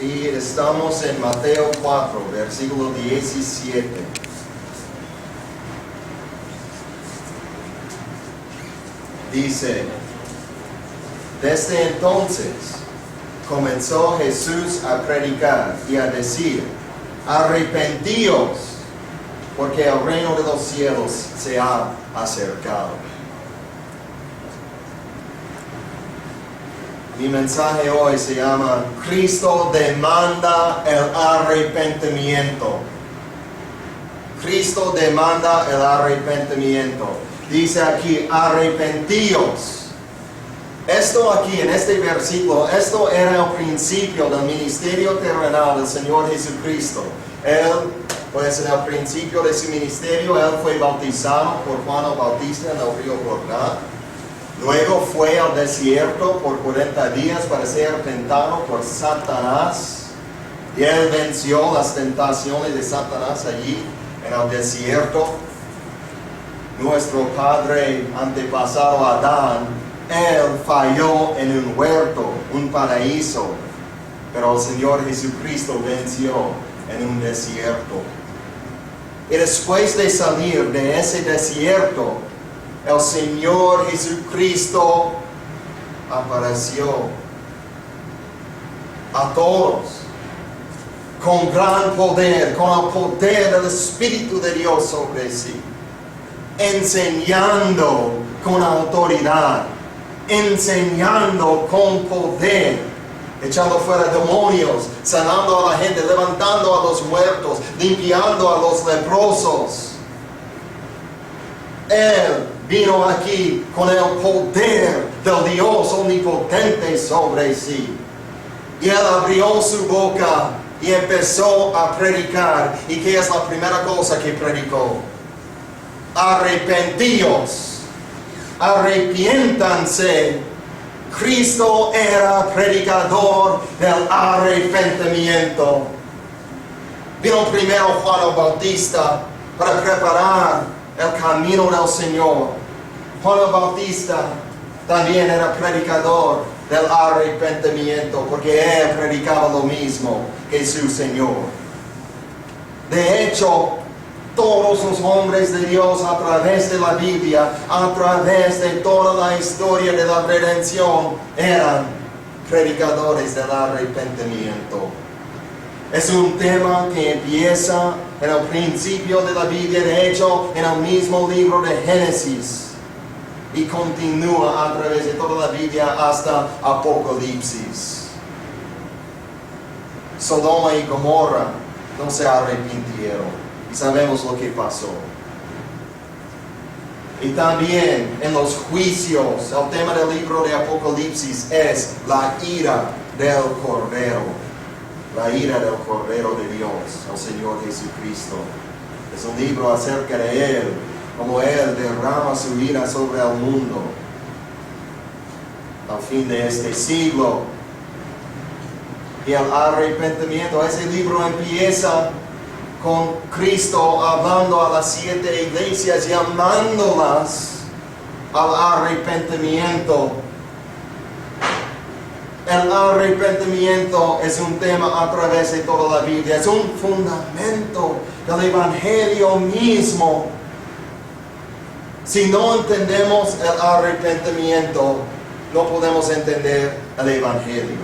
Y estamos en Mateo 4, versículo 17. Dice, desde entonces comenzó Jesús a predicar y a decir, arrepentíos, porque el reino de los cielos se ha acercado. Mi mensaje hoy se llama Cristo demanda el arrepentimiento. Cristo demanda el arrepentimiento. Dice aquí, arrepentíos. Esto aquí, en este versículo, esto era el principio del ministerio terrenal del Señor Jesucristo. Él, pues en el principio de su ministerio, Él fue bautizado por Juan el Bautista en el río Jordán. Luego fue al desierto por 40 días para ser tentado por Satanás. Y Él venció las tentaciones de Satanás allí en el desierto. Nuestro padre antepasado Adán, él falló en un huerto, un paraíso. Pero el Señor Jesucristo venció en un desierto. Y después de salir de ese desierto, el Señor Jesucristo apareció a todos con gran poder, con el poder del Espíritu de Dios sobre sí, enseñando con autoridad, enseñando con poder, echando fuera demonios, sanando a la gente, levantando a los muertos, limpiando a los leprosos. Él vino aquí con el poder del Dios omnipotente sobre sí. Y Él abrió su boca y empezó a predicar. ¿Y qué es la primera cosa que predicó? Arrepentíos, arrepiéntanse. Cristo era predicador del arrepentimiento. Vino primero Juan el Bautista para preparar el camino del Señor. Juan el Bautista también era predicador del arrepentimiento, porque él predicaba lo mismo que su Señor. De hecho, todos los hombres de Dios a través de la Biblia, a través de toda la historia de la redención, eran predicadores del arrepentimiento. Es un tema que empieza en el principio de la Biblia, de hecho, en el mismo libro de Génesis, y continúa a través de toda la Biblia hasta Apocalipsis. Sodoma y Gomorra no se arrepintieron. Y sabemos lo que pasó. Y también en los juicios, el tema del libro de Apocalipsis es la ira del Cordero. La ira del Cordero de Dios, el Señor Jesucristo. Es un libro acerca de Él, como Él derrama su ira sobre el mundo. Al fin de este siglo. Y el arrepentimiento, ese libro empieza con Cristo hablando a las 7 iglesias, llamándolas al arrepentimiento. El arrepentimiento es un tema a través de toda la Biblia, es un fundamento del Evangelio mismo. Si no entendemos el arrepentimiento, no podemos entender el Evangelio,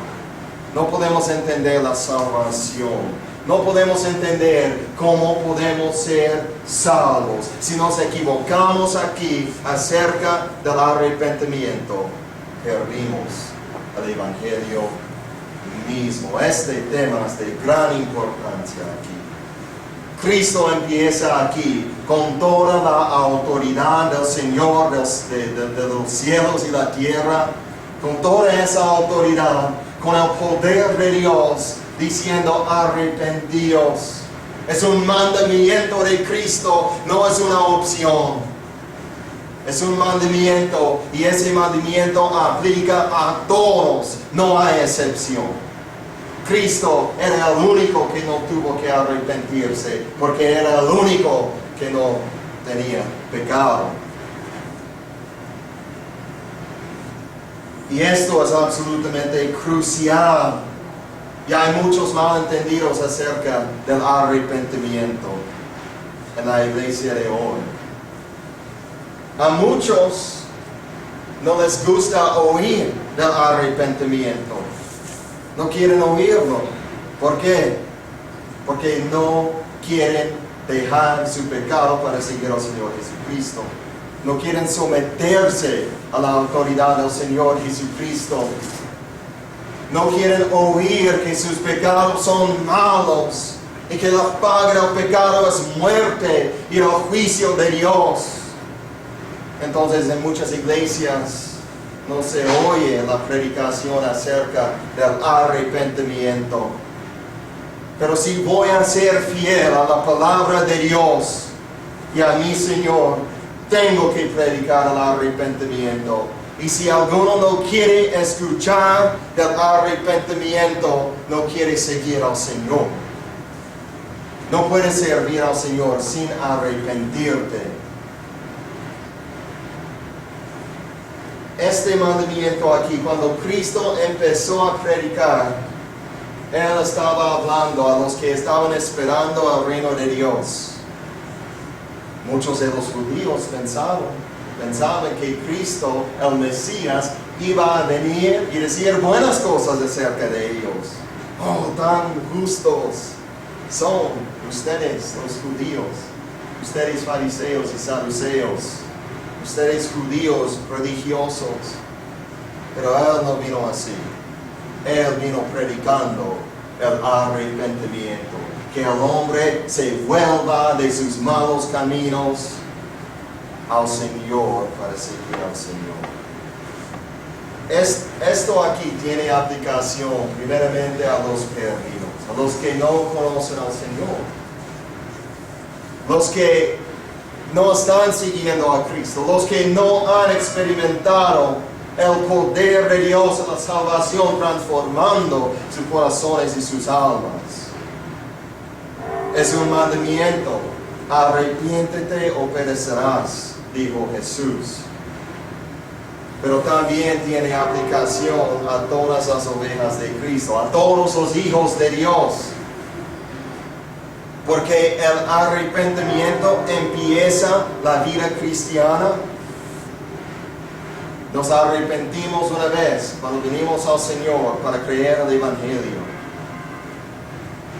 no podemos entender la salvación. No podemos entender cómo podemos ser salvos. Si nos equivocamos aquí acerca del arrepentimiento, perdimos el Evangelio mismo. Este tema es de gran importancia aquí. Cristo empieza aquí con toda la autoridad del Señor de los cielos y la tierra, con toda esa autoridad, con el poder de Dios, diciendo arrepentíos. Es un mandamiento de Cristo, no es una opción. Es un mandamiento y ese mandamiento aplica a todos, no hay excepción. Cristo era el único que no tuvo que arrepentirse, porque era el único que no tenía pecado. Y esto es absolutamente crucial. Y hay muchos malentendidos acerca del arrepentimiento en la iglesia de hoy. A muchos no les gusta oír del arrepentimiento. No quieren oírlo. ¿Por qué? Porque no quieren dejar su pecado para seguir al Señor Jesucristo. No quieren someterse a la autoridad del Señor Jesucristo. No quieren oír que sus pecados son malos y que la paga del pecado es muerte y el juicio de Dios. Entonces en muchas iglesias no se oye la predicación acerca del arrepentimiento. Pero si voy a ser fiel a la palabra de Dios y a mi Señor, tengo que predicar el arrepentimiento. Y si alguno no quiere escuchar del arrepentimiento, no quiere seguir al Señor. No puedes servir al Señor sin arrepentirte. Este mandamiento aquí, cuando Cristo empezó a predicar, Él estaba hablando a los que estaban esperando al reino de Dios. Muchos de los judíos pensaban que Cristo, el Mesías, iba a venir y decir buenas cosas acerca de ellos. Oh, tan justos son ustedes los judíos, ustedes fariseos y saduceos, ustedes judíos religiosos. Pero Él no vino así. Él vino predicando el arrepentimiento, que el hombre se vuelva de sus malos caminos al Señor para seguir al Señor. Esto aquí tiene aplicación primeramente a los perdidos, a los que no conocen al Señor, los que no están siguiendo a Cristo, los que no han experimentado el poder de Dios en la salvación transformando sus corazones y sus almas. Es un mandamiento: arrepiéntete o perecerás, dijo Jesús. Pero también tiene aplicación a todas las ovejas de Cristo, a todos los hijos de Dios. Porque el arrepentimiento empieza la vida cristiana. Nos arrepentimos una vez cuando vinimos al Señor para creer el Evangelio.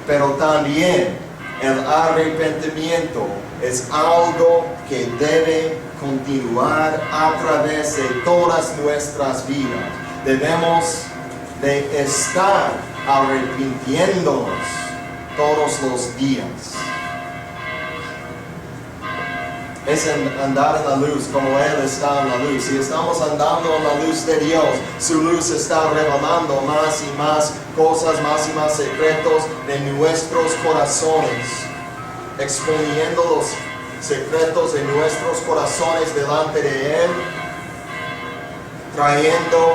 Pero también el arrepentimiento es algo que debe continuar a través de todas nuestras vidas. Debemos de estar arrepintiéndonos todos los días. Es andar en la luz como Él está en la luz. Si estamos andando en la luz de Dios, su luz está revelando más y más cosas, más y más secretos de nuestros corazones, exponiendo los secretos de nuestros corazones delante de Él, trayendo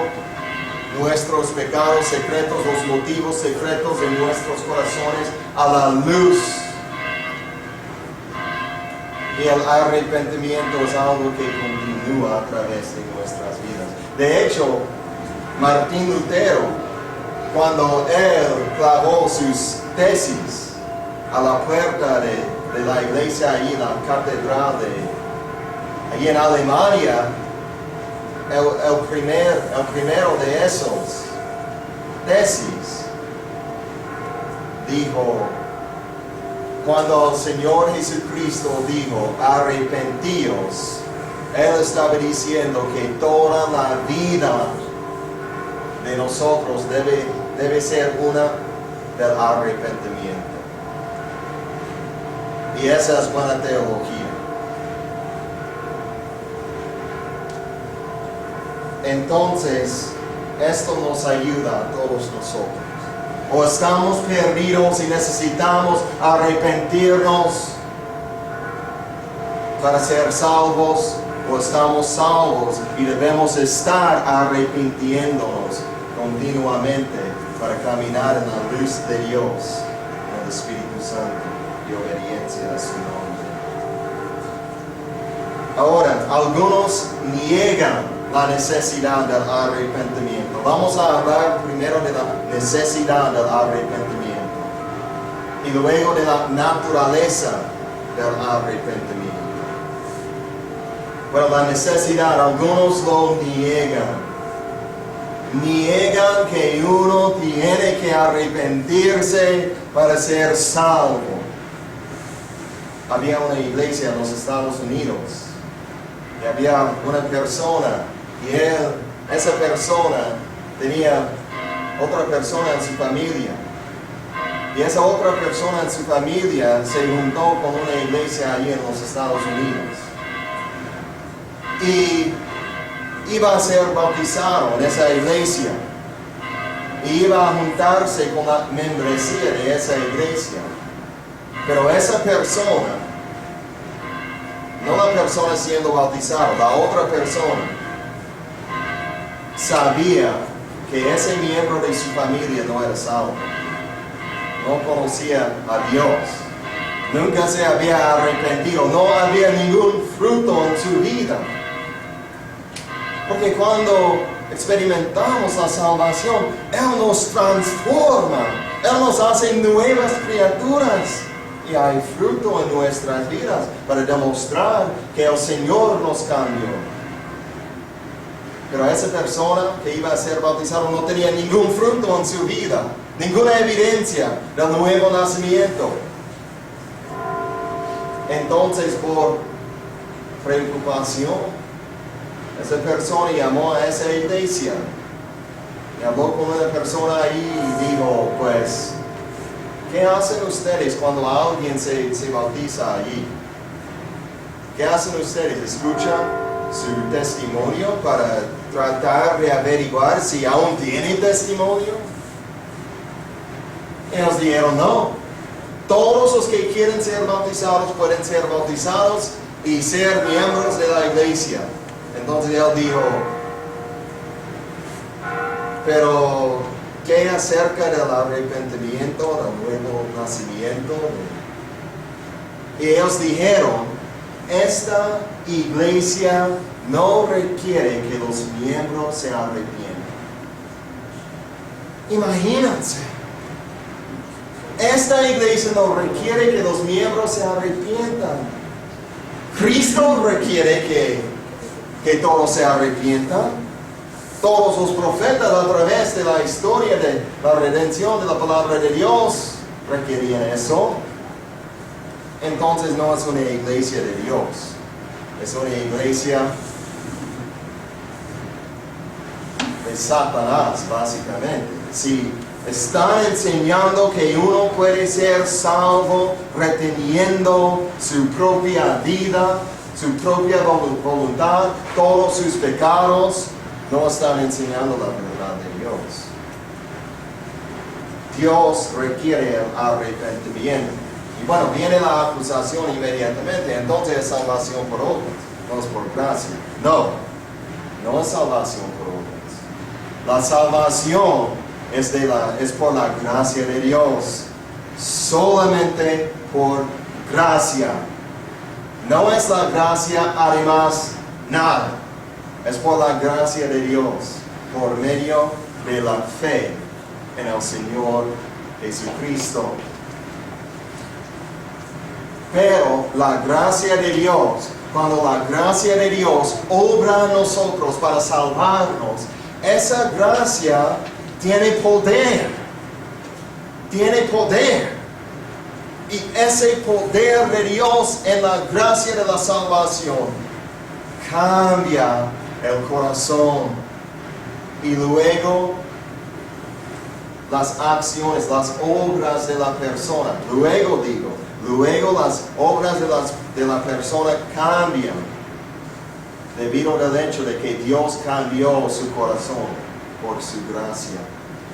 nuestros pecados secretos, los motivos secretos de nuestros corazones a la luz. Y el arrepentimiento es algo que continúa a través de nuestras vidas. De hecho, Martín Lutero, cuando él clavó sus tesis a la puerta de la iglesia ahí en la catedral allí en Alemania, el primero de esos tesis dijo: cuando el Señor Jesucristo dijo arrepentíos, Él estaba diciendo que toda la vida de nosotros debe ser una del arrepentimiento. Y esa es buena teología. Entonces, esto nos ayuda a todos nosotros. O estamos perdidos y necesitamos arrepentirnos para ser salvos, o estamos salvos y debemos estar arrepintiéndonos continuamente para caminar en la luz de Dios, en el Espíritu Santo y obediencia a su nombre. Ahora, algunos niegan la necesidad del arrepentimiento. Vamos a hablar primero de la necesidad del arrepentimiento y luego de la naturaleza del arrepentimiento. Bueno, la necesidad, algunos lo niegan. Niegan que uno tiene que arrepentirse para ser salvo. Había una iglesia en los Estados Unidos y había una persona y esa persona tenía otra persona en su familia y esa otra persona en su familia se juntó con una iglesia allí en los Estados Unidos y iba a ser bautizado en esa iglesia y iba a juntarse con la membresía de esa iglesia. Pero esa persona, no la persona siendo bautizada, la otra persona, sabía que ese miembro de su familia no era salvo. No conocía a Dios. Nunca se había arrepentido. No había ningún fruto en su vida. Porque cuando experimentamos la salvación, Él nos transforma. Él nos hace nuevas criaturas. Y hay fruto en nuestras vidas para demostrar que el Señor nos cambió. Pero esa persona que iba a ser bautizado no tenía ningún fruto en su vida, ninguna evidencia del nuevo nacimiento. Entonces, por preocupación, esa persona llamó a esa iglesia y habló con una persona ahí y dijo, pues, ¿qué hacen ustedes cuando alguien se bautiza allí? ¿Qué hacen ustedes? ¿Escuchan su testimonio para tratar de averiguar si aún tiene testimonio? Ellos dijeron, no. Todos los que quieren ser bautizados pueden ser bautizados y ser miembros de la iglesia. Entonces él dijo, pero ¿qué acerca del arrepentimiento, del nuevo nacimiento? Y ellos dijeron, esta iglesia no requiere que los miembros se arrepientan. Imagínense. Esta iglesia no requiere que los miembros se arrepientan. Cristo requiere que todos se arrepientan. Todos los profetas a través de la historia de la redención de la palabra de Dios requerían eso. Entonces no es una iglesia de Dios, es una iglesia de Satanás, básicamente. Si están enseñando que uno puede ser salvo reteniendo su propia vida, su propia voluntad, todos sus pecados, no están enseñando la verdad de Dios. Dios requiere el arrepentimiento. Y bueno, viene la acusación inmediatamente. Entonces es salvación por obras, no es por gracia. No es salvación por obras. La salvación es por la gracia de Dios. Solamente por gracia. No es la gracia además nada. Es por la gracia de Dios, por medio de la fe en el Señor Jesucristo. Pero la gracia de Dios, cuando la gracia de Dios obra en nosotros para salvarnos, esa gracia tiene poder. Tiene poder. Y ese poder de Dios en la gracia de la salvación cambia el corazón y luego las acciones, las obras de la persona, luego las obras de la persona cambian debido al hecho de que Dios cambió su corazón por su gracia.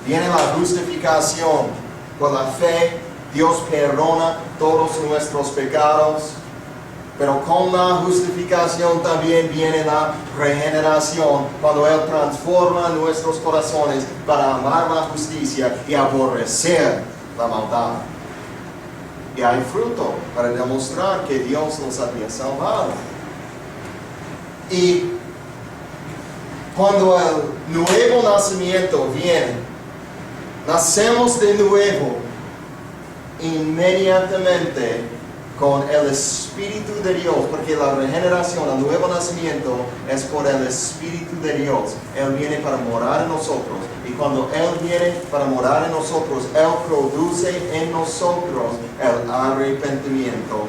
Viene la justificación por la fe. Dios perdona todos nuestros pecados. Pero con la justificación también viene la regeneración, cuando Él transforma nuestros corazones para amar la justicia y aborrecer la maldad. Y hay fruto para demostrar que Dios nos había salvado. Y Cuando el nuevo nacimiento viene, nacemos de nuevo inmediatamente con el Espíritu de Dios, porque la regeneración, el nuevo nacimiento es por el Espíritu de Dios. Él viene para morar en nosotros, y cuando Él viene para morar en nosotros, Él produce en nosotros el arrepentimiento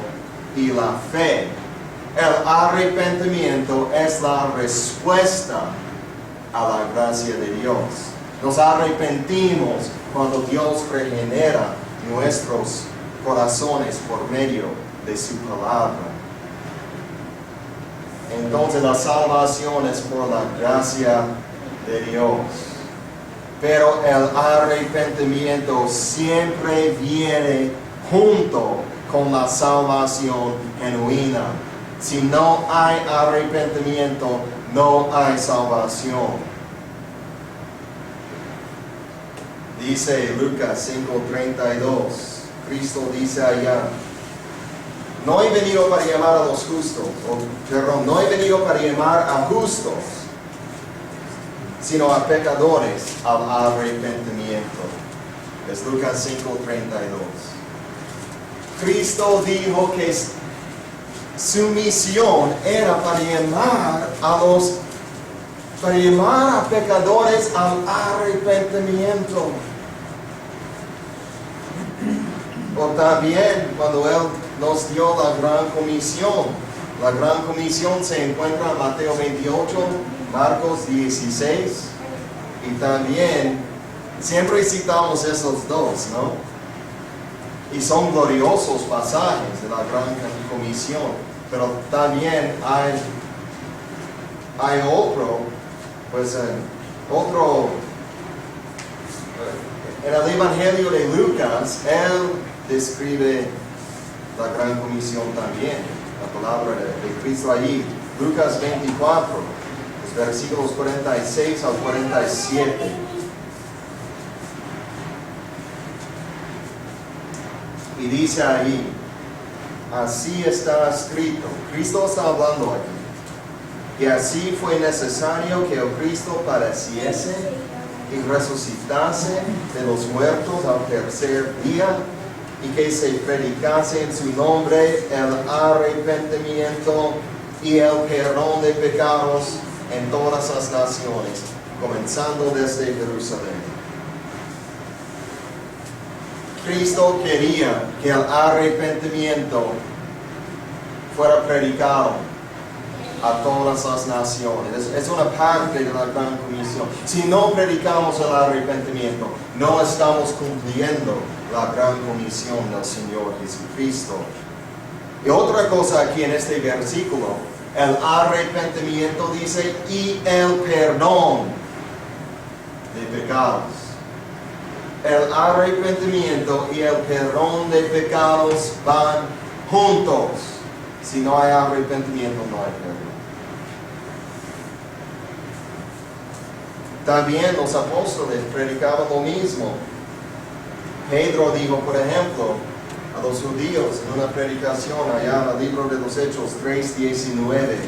y la fe. El arrepentimiento es la respuesta a la gracia de Dios. Nos arrepentimos cuando Dios regenera nuestros corazones por medio de su palabra. Entonces la salvación es por la gracia de Dios. Pero el arrepentimiento siempre viene junto con la salvación genuina. Si no hay arrepentimiento, no hay salvación. Dice Lucas 5:32. Cristo dice allá: no he venido para llamar a los justos, no he venido para llamar a justos, sino a pecadores al arrepentimiento. Es Lucas 5:32. Cristo dijo que su misión era para llamar a pecadores al arrepentimiento. O también cuando Él nos dio la gran comisión se encuentra en Mateo 28, Marcos 16, y también siempre citamos esos dos, ¿no? Y son gloriosos pasajes de la gran comisión, pero también hay en el Evangelio de Lucas, Él describe la gran comisión también, la palabra de Cristo allí. Lucas 24, los versículos 46 al 47. Y dice ahí, así está escrito. Cristo está hablando aquí. Y así fue necesario que el Cristo padeciese y resucitase de los muertos al tercer día, y que se predicase en su nombre el arrepentimiento y el perdón de pecados en todas las naciones, comenzando desde Jerusalén. Cristo quería que el arrepentimiento fuera predicado a todas las naciones. Es una parte de la gran comisión. Si no predicamos el arrepentimiento, no estamos cumpliendo la gran comisión del Señor Jesucristo. Y otra cosa aquí en este versículo, el arrepentimiento dice, y el perdón de pecados. El arrepentimiento y el perdón de pecados van juntos. Si no hay arrepentimiento, no hay perdón. También los apóstoles predicaban lo mismo. Pedro dijo, por ejemplo, a los judíos en una predicación allá en el libro de los Hechos 3:19.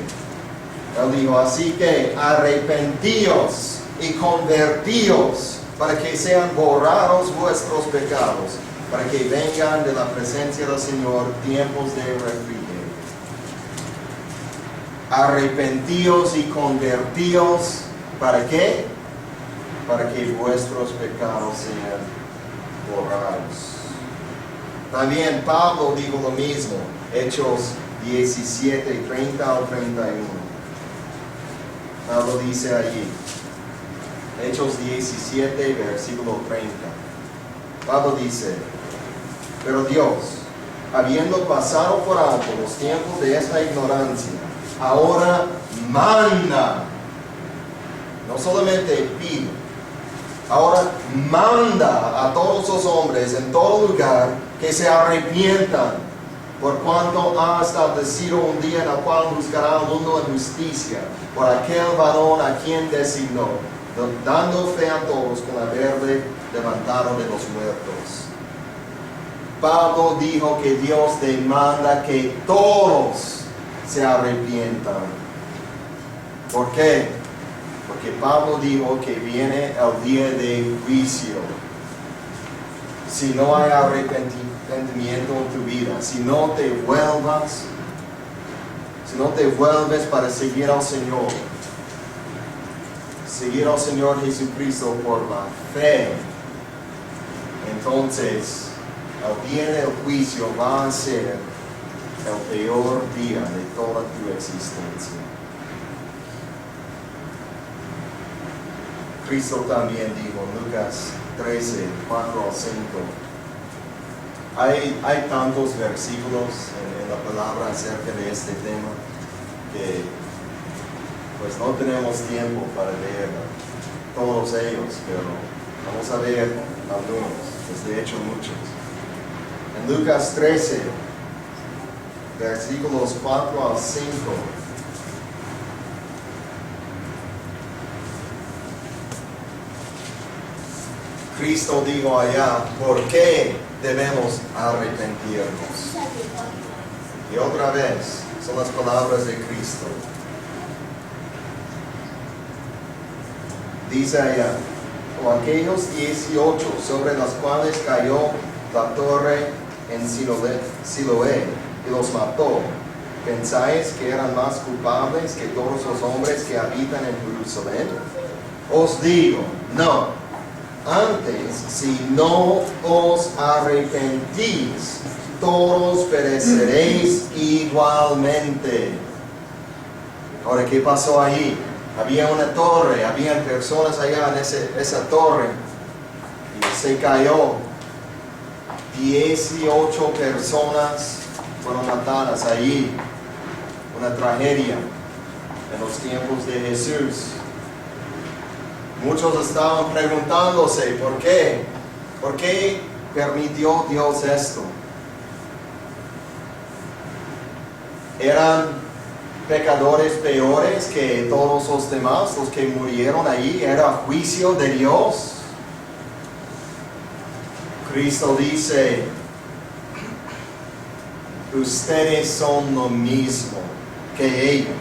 Él dijo, así que arrepentíos y convertíos para que sean borrados vuestros pecados, para que vengan de la presencia del Señor tiempos de refrigerio. Arrepentíos y convertíos, ¿para qué? Para que vuestros pecados sean borrados. También Pablo dijo lo mismo, Hechos 17:30 al 31. Pablo dice allí, Hechos 17, versículo 30. Pablo dice, pero Dios, habiendo pasado por alto los tiempos de esta ignorancia, ahora manda, no solamente pide, ahora manda a todos los hombres en todo lugar que se arrepientan, por cuanto ha establecido un día en el cual juzgará al mundo en justicia, por aquel varón a quien designó, dando fe a todos con haberle levantado de los muertos. Pablo dijo que Dios demanda que todos se arrepientan. ¿Por qué? Porque Pablo dijo que viene el día de juicio. Si no hay arrepentimiento en tu vida, si no te vuelves para seguir al Señor Jesucristo por la fe, entonces el día del juicio va a ser el peor día de toda tu existencia. Cristo también dijo en Lucas 13, 4 al 5. Hay tantos versículos en la palabra acerca de este tema que pues no tenemos tiempo para leer todos ellos, pero vamos a ver algunos, pues de hecho muchos. En Lucas 13, versículos 4 al 5. Cristo dijo allá, ¿por qué debemos arrepentirnos? Y otra vez, son las palabras de Cristo. Dice allá, o aquellos 18 sobre las cuales cayó la torre en Siloé y los mató, ¿pensáis que eran más culpables que todos los hombres que habitan en Jerusalén? Os digo, no. Antes, si no os arrepentís, todos pereceréis igualmente. Ahora, ¿qué pasó allí? Había una torre, habían personas allá en esa torre, y se cayó. 18 personas fueron matadas allí. Una tragedia en los tiempos de Jesús. Muchos estaban preguntándose, ¿por qué? ¿Por qué permitió Dios esto? ¿Eran pecadores peores que todos los demás, los que murieron allí? ¿Era juicio de Dios? Cristo dice, ustedes son lo mismo que ellos.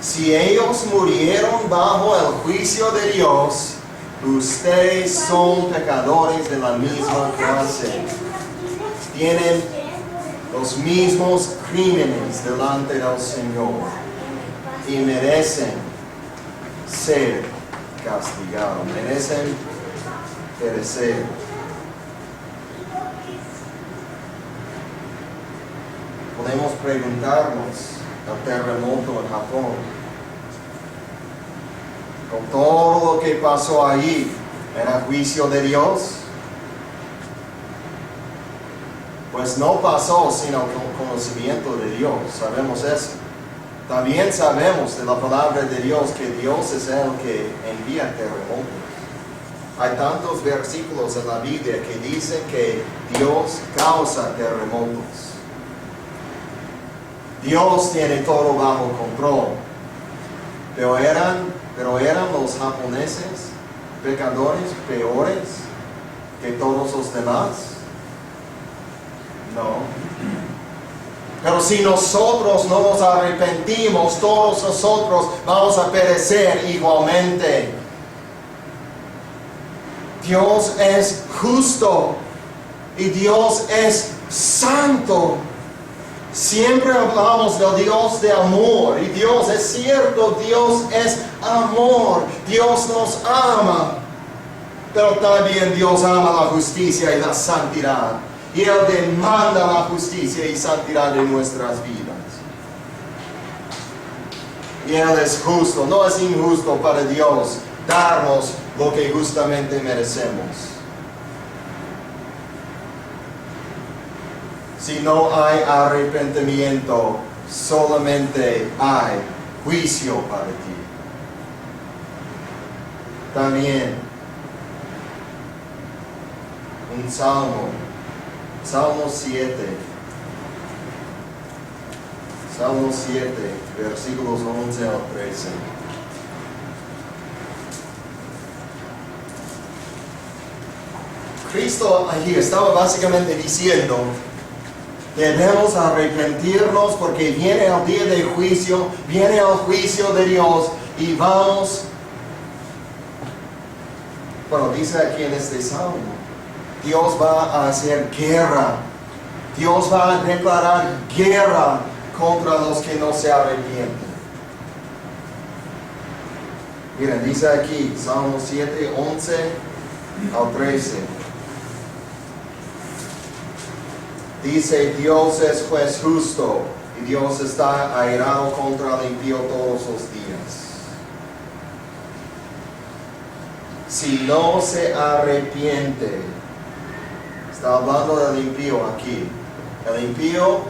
Si ellos murieron bajo el juicio de Dios, ustedes son pecadores de la misma clase. Tienen los mismos crímenes delante del Señor y merecen ser castigados, merecen perecer. Podemos preguntarnos, el terremoto en Japón, con todo lo que pasó allí, ¿era juicio de Dios? Pues no pasó sin el conocimiento de Dios, sabemos eso. También sabemos de la palabra de Dios que Dios es el que envía terremotos. Hay tantos versículos en la Biblia que dicen que Dios causa terremotos. Dios tiene todo bajo control. Pero eran los japoneses pecadores peores que todos los demás. No. Pero si nosotros no nos arrepentimos, todos nosotros vamos a perecer igualmente. Dios es justo y Dios es santo. Siempre hablamos del Dios de amor, y Dios es cierto, Dios es amor, Dios nos ama, pero también Dios ama la justicia y la santidad, y Él demanda la justicia y santidad de nuestras vidas. Y Él es justo, no es injusto para Dios darnos lo que justamente merecemos. Si no hay arrepentimiento, solamente hay juicio para ti. También un salmo, Salmo 7, versículos 11 al 13. Cristo allí estaba básicamente diciendo, debemos arrepentirnos porque viene el día de juicio, viene el juicio de Dios, Y vamos, bueno, dice aquí en este salmo, Dios va a hacer guerra. Dios va a declarar guerra contra los que no se arrepienten. Miren, dice aquí, Salmo 7, 11 al 13. Dice, Dios es juez justo y Dios está airado contra el impío todos los días. Si no se arrepiente, está hablando del impío aquí. El impío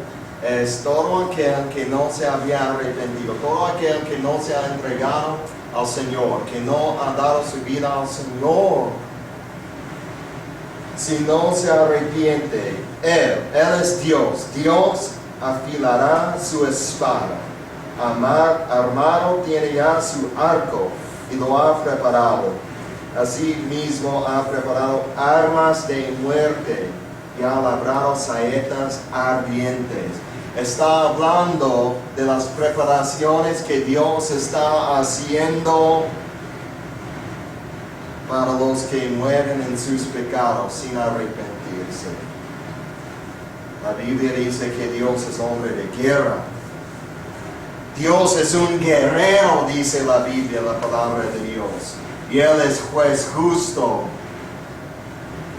es todo aquel que no se había arrepentido, todo aquel que no se ha entregado al Señor, que no ha dado su vida al Señor. Si no se arrepiente, Él es Dios. Dios afilará su espada. Armado tiene ya su arco y lo ha preparado. Así mismo ha preparado armas de muerte y ha labrado saetas ardientes. Está hablando de las preparaciones que Dios está haciendo para los que mueren en sus pecados sin arrepentirse. La Biblia dice que Dios es hombre de guerra. Dios es un guerrero, dice la Biblia, la palabra de Dios. Y Él es juez justo.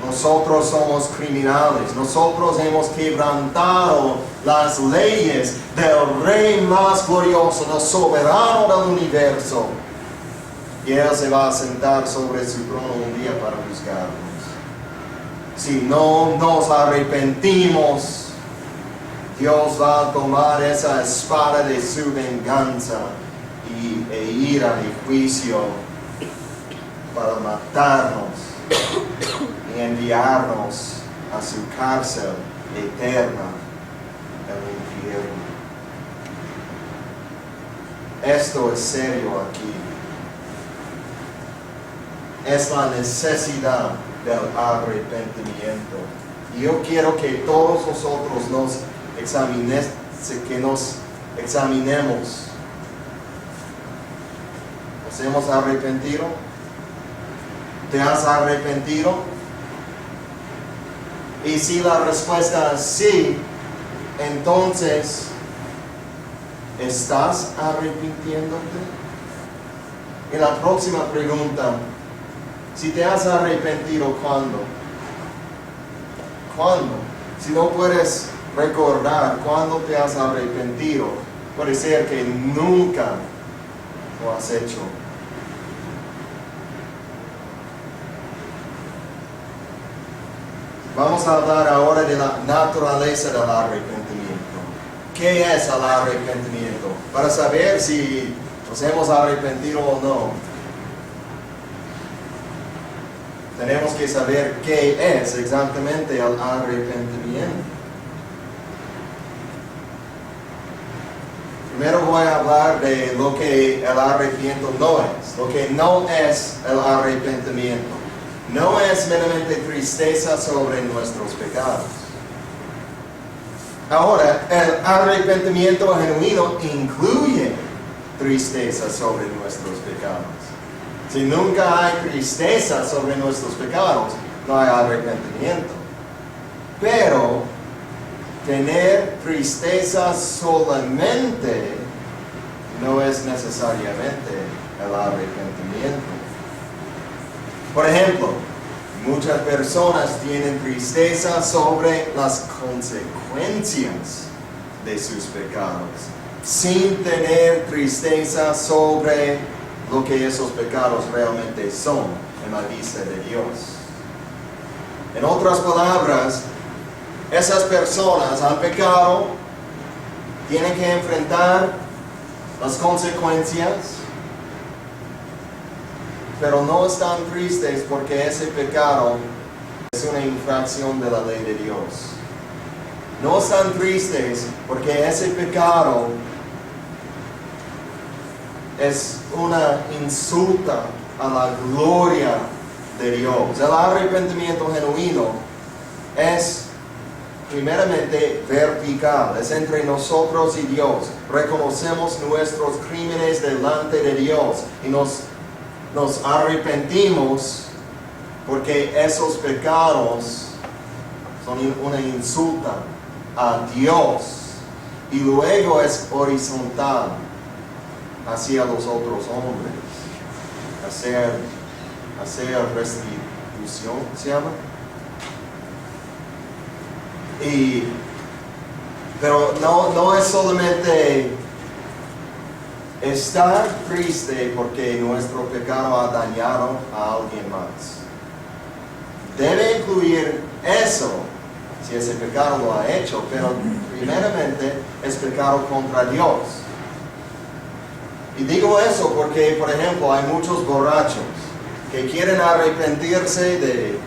Nosotros somos criminales. Nosotros hemos quebrantado las leyes del Rey más glorioso, del soberano del universo. Y Él se va a sentar sobre su trono un día para juzgarnos. Si no nos arrepentimos, Dios va a tomar esa espada de su venganza e ira y juicio para matarnos y enviarnos a su cárcel eterna, el infierno. Esto es serio aquí. Es la necesidad del arrepentimiento. Y yo quiero que todos nosotros nos examinemos. ¿Nos hemos arrepentido? ¿Te has arrepentido? Y si la respuesta es sí, entonces, ¿estás arrepintiéndote? Y la próxima pregunta, si te has arrepentido, ¿cuándo? ¿Cuándo? Si no puedes recordar cuándo te has arrepentido, puede ser que nunca lo has hecho. Vamos a hablar ahora de la naturaleza del arrepentimiento. ¿Qué es el arrepentimiento? Para saber si nos hemos arrepentido o no, tenemos que saber qué es exactamente el arrepentimiento. Primero voy a hablar de lo que el arrepentimiento no es. Lo que no es el arrepentimiento. No es meramente tristeza sobre nuestros pecados. Ahora, el arrepentimiento genuino incluye tristeza sobre nuestros pecados. Si nunca hay tristeza sobre nuestros pecados, no hay arrepentimiento. Pero tener tristeza solamente no es necesariamente el arrepentimiento. Por ejemplo, muchas personas tienen tristeza sobre las consecuencias de sus pecados, sin tener tristeza sobre lo que esos pecados realmente son en la vista de Dios. En otras palabras, esas personas han pecado, tienen que enfrentar las consecuencias, pero no están tristes porque ese pecado es una infracción de la ley de Dios. No están tristes porque ese pecado es una insulta a la gloria de Dios. El arrepentimiento genuino es primeramente vertical, es entre nosotros y Dios. reconocemos nuestros crímenes delante de Dios y nos arrepentimos porque esos pecados son una insulta a Dios y luego es horizontal hacia los otros hombres, hacer restitución, ¿se llama? Pero no es solamente estar triste porque nuestro pecado ha dañado a alguien más. Debe incluir eso, si ese pecado lo ha hecho, pero primeramente es pecado contra Dios. Y digo eso porque, por ejemplo, hay muchos borrachos que quieren arrepentirse de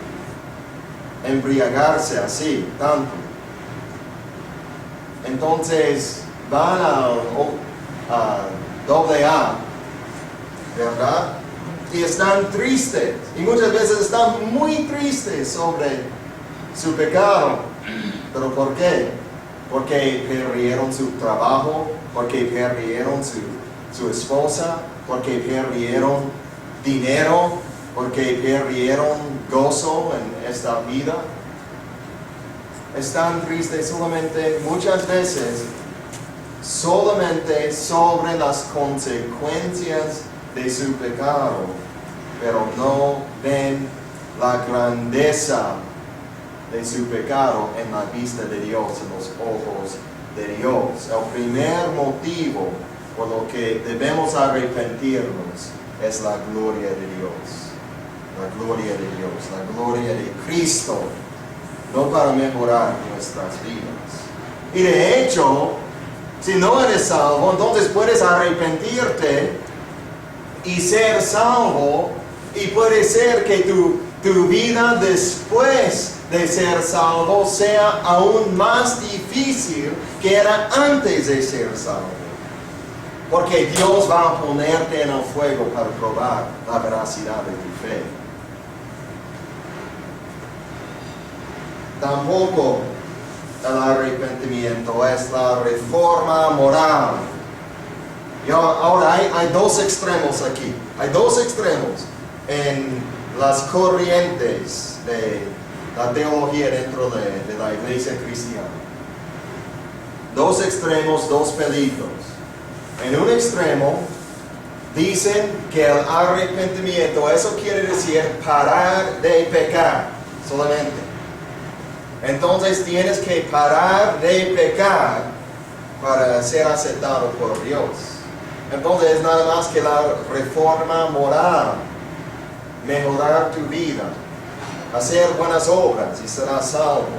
embriagarse así, tanto. Entonces van a AA, ¿verdad? Y están tristes, y muchas veces están muy tristes sobre su pecado. ¿Pero por qué? Porque perdieron su trabajo, porque perdieron su esposa, porque perdieron dinero, porque perdieron gozo en esta vida. Están tristes solamente, muchas veces, solamente sobre las consecuencias de su pecado, pero no ven la grandeza de su pecado en la vista de Dios, en los ojos de Dios. El primer motivo por lo que debemos arrepentirnos es la gloria de Dios. La gloria de Dios, la gloria de Cristo, no para mejorar nuestras vidas. Y de hecho, si no eres salvo, entonces puedes arrepentirte y ser salvo, y puede ser que tu vida después de ser salvo sea aún más difícil que era antes de ser salvo. Porque Dios va a ponerte en el fuego para probar la veracidad de tu fe. Tampoco el arrepentimiento es la reforma moral. Y ahora hay dos extremos aquí. Hay dos extremos en las corrientes de la teología dentro de la iglesia cristiana. Dos extremos, dos peligros. En un extremo dicen que el arrepentimiento, eso quiere decir parar de pecar solamente. Entonces tienes que parar de pecar para ser aceptado por Dios. Entonces es nada más que la reforma moral, mejorar tu vida, hacer buenas obras y serás salvo.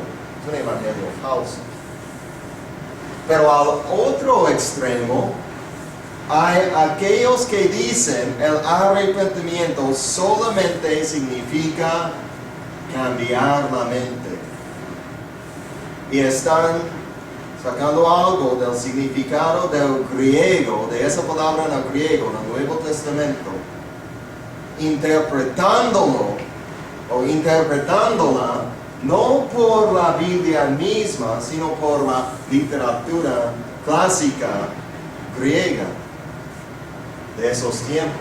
Es un evangelio falso. Pero al otro extremo hay aquellos que dicen el arrepentimiento solamente significa cambiar la mente. Y están sacando algo del significado del griego, de esa palabra en el griego, en el Nuevo Testamento, interpretándola no por la Biblia misma, sino por la literatura clásica griega de esos tiempos.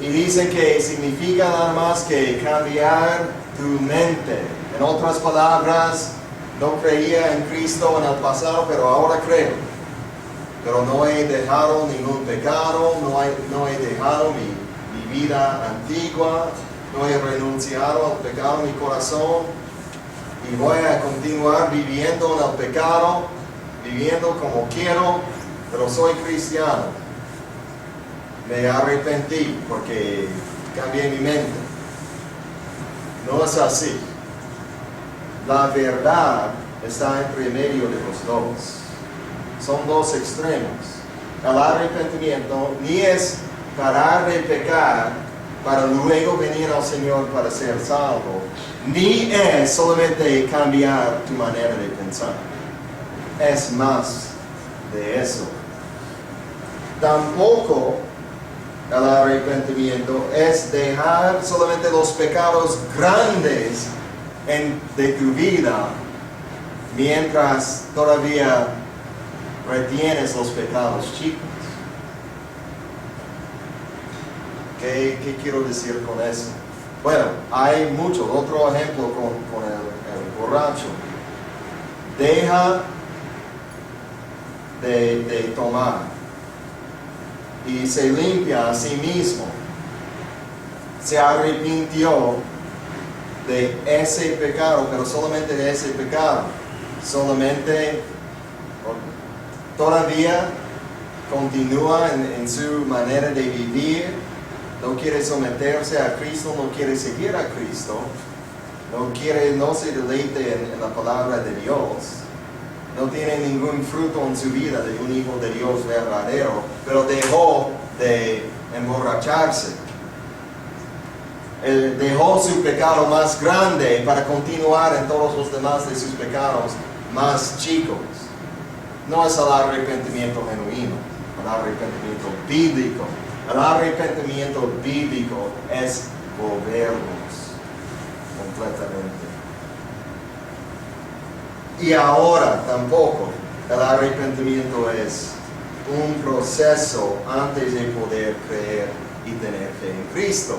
Y dicen que significa nada más que cambiar tu mente. En otras palabras, no creía en Cristo en el pasado, pero ahora creo. Pero no he dejado ningún pecado, no he dejado mi vida antigua, no he renunciado al pecado en mi corazón y voy a continuar viviendo en el pecado, viviendo como quiero, pero soy cristiano. Me arrepentí porque cambié mi mente. No es así. La verdad está entre medio de los dos. Son dos extremos. El arrepentimiento ni es parar de pecar para luego venir al Señor para ser salvo, ni es solamente cambiar tu manera de pensar. Es más de eso. Tampoco el arrepentimiento es dejar solamente los pecados grandes de tu vida mientras todavía retienes los pecados chicos. ¿Qué quiero decir con eso? Bueno, hay mucho. Otro ejemplo con el borracho. Deja de tomar y se limpia a sí mismo. Se arrepintió de ese pecado, pero solamente de ese pecado. Solamente todavía continúa en su manera de vivir. No quiere someterse a Cristo, no quiere seguir a Cristo, no se deleite en la palabra de Dios, no tiene ningún fruto en su vida de un hijo de Dios verdadero, pero dejó de emborracharse. Él dejó su pecado más grande para continuar en todos los demás de sus pecados más chicos. No es el arrepentimiento genuino, el arrepentimiento bíblico. El arrepentimiento bíblico es volvernos completamente. Y ahora tampoco el arrepentimiento es un proceso antes de poder creer y tener fe en Cristo.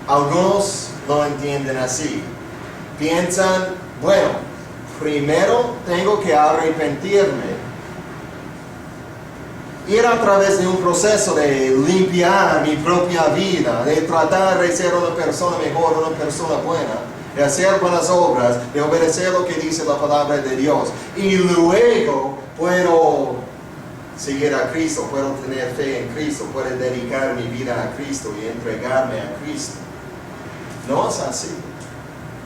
Algunos lo entienden así. Piensan, bueno, primero tengo que arrepentirme. Ir a través de un proceso de limpiar mi propia vida, de tratar de ser una persona mejor, una persona buena, de hacer buenas obras, de obedecer lo que dice la palabra de Dios. Y luego puedo seguir a Cristo, puedo tener fe en Cristo, puedo dedicar mi vida a Cristo y entregarme a Cristo. No es así.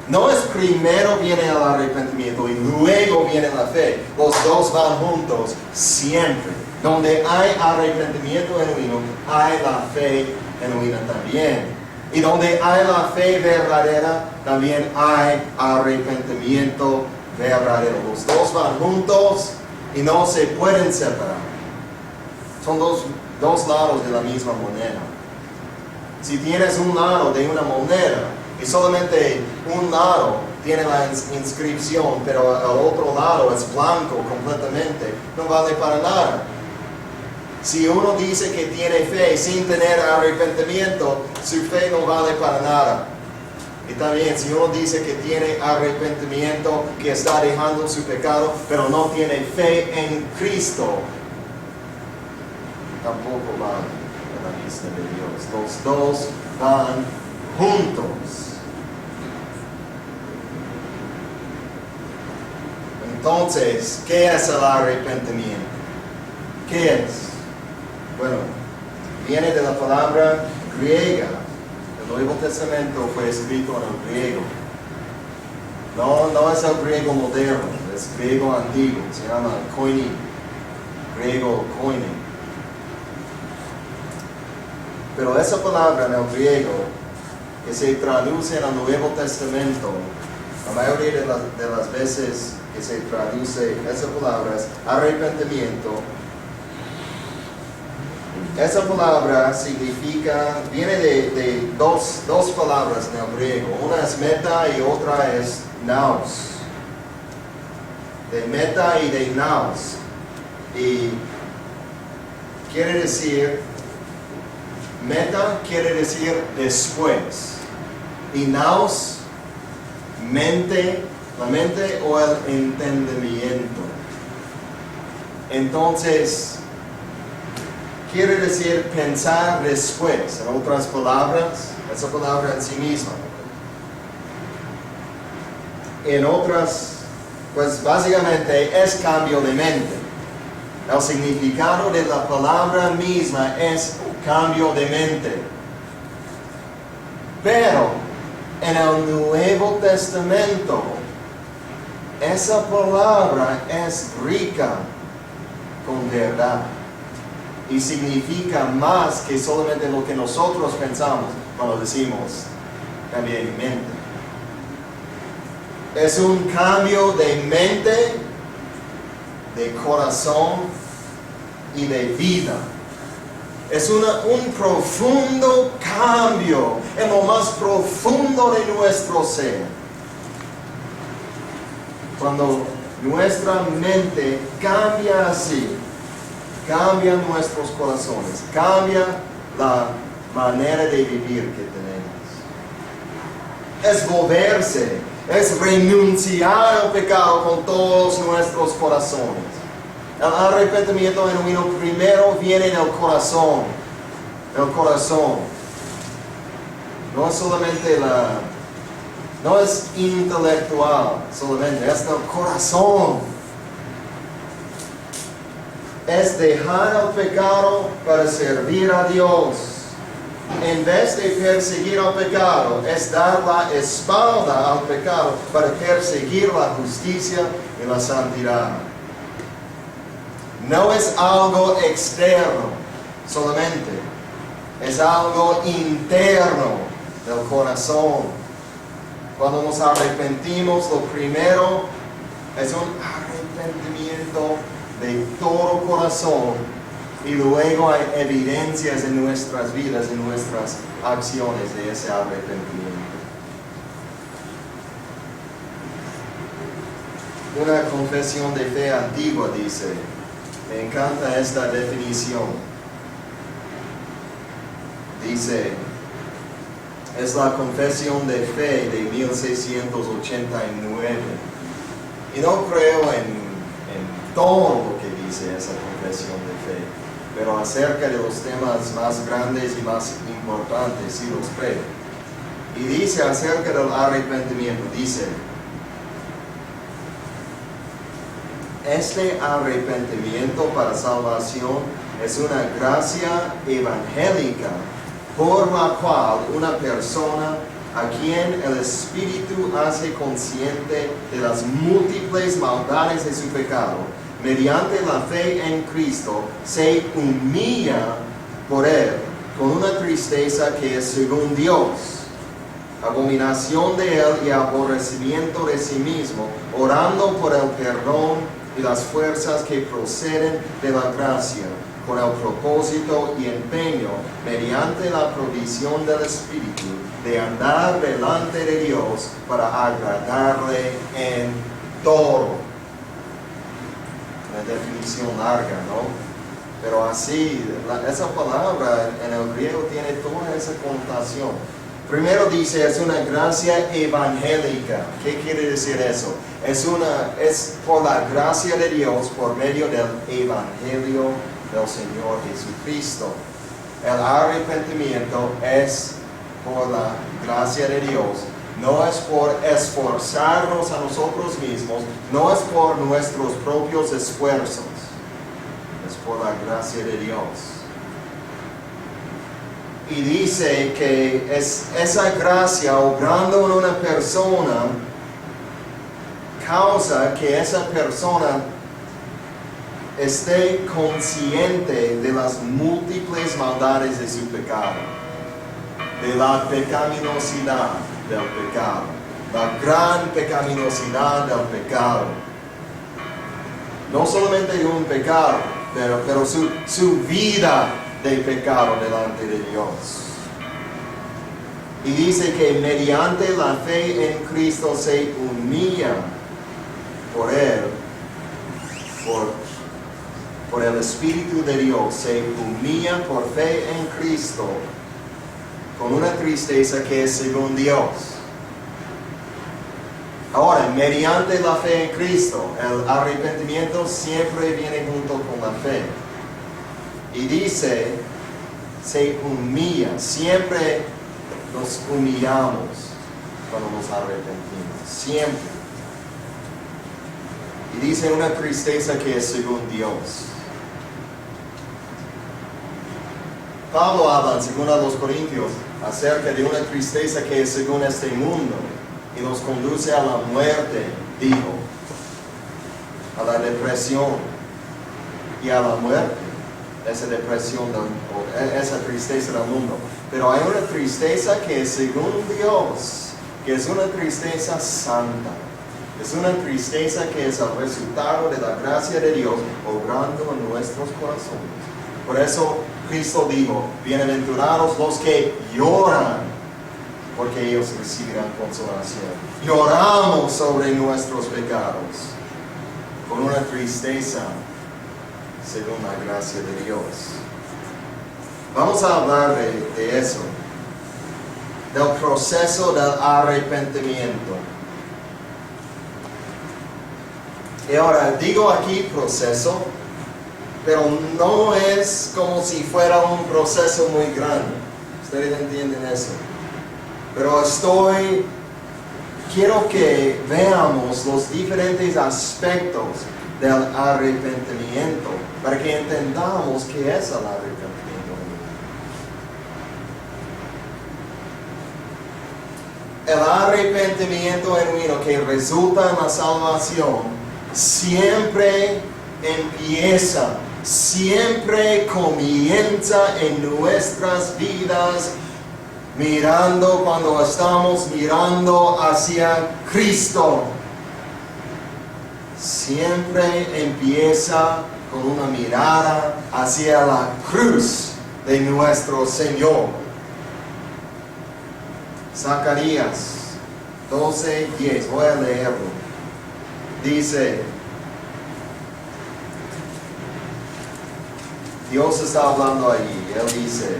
No es primero viene el arrepentimiento y luego viene la fe. Los dos van juntos siempre. Donde hay arrepentimiento genuino, hay la fe genuina también. Y donde hay la fe verdadera, también hay arrepentimiento verdadero. Los dos van juntos y no se pueden separar. Son dos lados de la misma moneda. Si tienes un lado de una moneda y solamente un lado tiene la inscripción, pero el otro lado es blanco completamente, no vale para nada. Si uno dice que tiene fe sin tener arrepentimiento, su fe no vale para nada. Y también si uno dice que tiene arrepentimiento, que está dejando su pecado, pero no tiene fe en Cristo, tampoco vale a la vista de Dios. Los dos van juntos. Entonces, ¿qué es el arrepentimiento? ¿Qué es? Bueno, viene de la palabra griega. El Nuevo Testamento fue escrito en el griego. No es el griego moderno, es griego antiguo, se llama koine, griego koine. Pero esa palabra en el griego, que se traduce en el Nuevo Testamento, la mayoría de las veces que se traduce esa palabra es arrepentimiento. Esa palabra significa, viene de dos palabras en el griego. Una es meta y otra es naos. De meta y de naos. Y quiere decir, meta quiere decir después. Y naos, la mente o el entendimiento. Entonces, quiere decir pensar después. En otras palabras, esa palabra en sí misma. En otras, pues básicamente es cambio de mente. El significado de la palabra misma es cambio de mente. Pero en el Nuevo Testamento, esa palabra es rica con verdad. Y significa más que solamente lo que nosotros pensamos cuando decimos cambié mi mente. Es un cambio de mente, de corazón y de vida. Es un profundo cambio en lo más profundo de nuestro ser. Cuando nuestra mente cambia así, cambia nuestros corazones, cambia la manera de vivir que tenemos. Es volverse, es renunciar al pecado con todos nuestros corazones. El arrepentimiento genuino primero viene del corazón. El corazón. No es solamente no es intelectual solamente, es del corazón. Es dejar el pecado para servir a Dios. En vez de perseguir al pecado, es dar la espalda al pecado para perseguir la justicia y la santidad. No es algo externo solamente, es algo interno del corazón. Cuando nos arrepentimos, lo primero es un arrepentimiento de todo corazón y luego hay evidencias en nuestras vidas, en nuestras acciones de ese arrepentimiento. Una confesión de fe antigua dice, me encanta esta definición, dice, es la confesión de fe de 1689. Y no creo en todo lo que dice esa confesión de fe, pero acerca de los temas más grandes y más importantes, sí los creo. Y dice acerca del arrepentimiento, dice, este arrepentimiento para salvación es una gracia evangélica por la cual una persona a quien el Espíritu hace consciente de las múltiples maldades de su pecado, mediante la fe en Cristo, se humilla por Él con una tristeza que es según Dios, abominación de Él y aborrecimiento de sí mismo, orando por el perdón y las fuerzas que proceden de la gracia, con el propósito y empeño, mediante la provisión del Espíritu, de andar delante de Dios para agradarle en todo. Una definición larga, ¿no? Pero así, esa palabra en el griego tiene toda esa connotación. Primero dice, es una gracia evangélica. ¿Qué quiere decir eso? Es por la gracia de Dios, por medio del evangelio del Señor Jesucristo. El arrepentimiento es por la gracia de Dios. No es por esforzarnos a nosotros mismos, no es por nuestros propios esfuerzos, es por la gracia de Dios. Y dice que esa gracia obrando en una persona causa que esa persona esté consciente de las múltiples maldades de su pecado, de la pecaminosidad del pecado, la gran pecaminosidad del pecado. No solamente de un pecado, pero su vida de pecado delante de Dios. Y dice que mediante la fe en Cristo se humilla por Él, por el Espíritu de Dios, se humilla por fe en Cristo con una tristeza que es según Dios. Ahora, mediante la fe en Cristo, el arrepentimiento siempre viene junto con la fe. Y dice, se humilla, siempre nos humillamos cuando nos arrepentimos, siempre. Y dice una tristeza que es según Dios. Pablo habla en 2 Corintios acerca de una tristeza que es según este mundo y nos conduce a la muerte, dijo, a la depresión y a la muerte, esa depresión, esa tristeza del mundo. Pero hay una tristeza que es según Dios, que es una tristeza santa. Es una tristeza que es el resultado de la gracia de Dios obrando en nuestros corazones. Por eso Cristo dijo, bienaventurados los que lloran, porque ellos recibirán consolación. Lloramos sobre nuestros pecados. con una tristeza según la gracia de Dios. Vamos a hablar de eso, del proceso del arrepentimiento. Y ahora digo aquí proceso, pero no es como si fuera un proceso muy grande. Ustedes entienden eso. Pero quiero que veamos los diferentes aspectos del arrepentimiento para que entendamos qué es el arrepentimiento. El arrepentimiento genuino que resulta en la salvación siempre comienza en nuestras vidas cuando estamos mirando hacia Cristo. Siempre empieza con una mirada hacia la cruz de nuestro Señor. Zacarías 12:10, voy a leerlo. Dice, Dios está hablando allí, Él dice,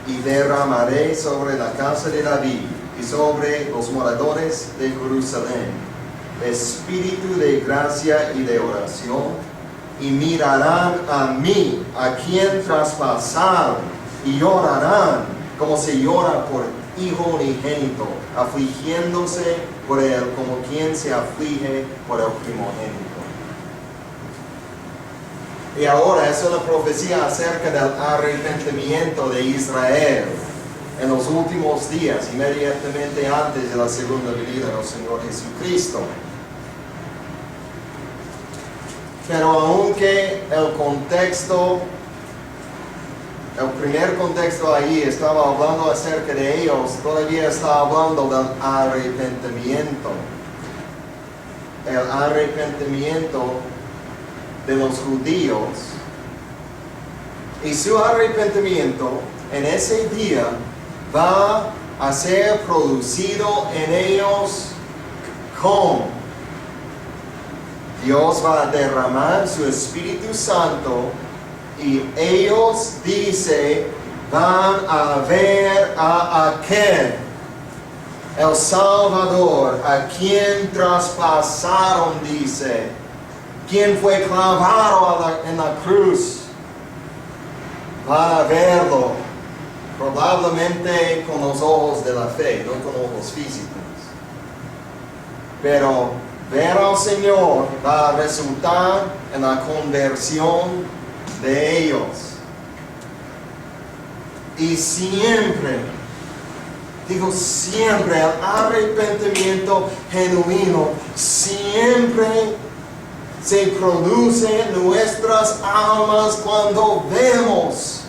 y derramaré sobre la casa de David y sobre los moradores de Jerusalén espíritu de gracia y de oración, y mirarán a mí, a quien traspasaron, y llorarán como se llora por hijo unigénito, afligiéndose por él como quien se aflige por el primogénito. Y ahora es una profecía acerca del arrepentimiento de Israel en los últimos días, inmediatamente antes de la segunda venida del Señor Jesucristo. Pero aunque el primer contexto ahí estaba hablando acerca de ellos, todavía está hablando del arrepentimiento. El arrepentimiento de los judíos. Y su arrepentimiento en ese día va a ser producido en ellos como Dios va a derramar su Espíritu Santo y ellos, dice, van a ver a aquel, el Salvador, a quien traspasaron, dice, quien fue clavado en la cruz. Van a verlo, probablemente con los ojos de la fe, no con ojos físicos. Pero ver al Señor va a resultar en la conversión de ellos. Y siempre, el arrepentimiento genuino siempre se produce en nuestras almas cuando vemos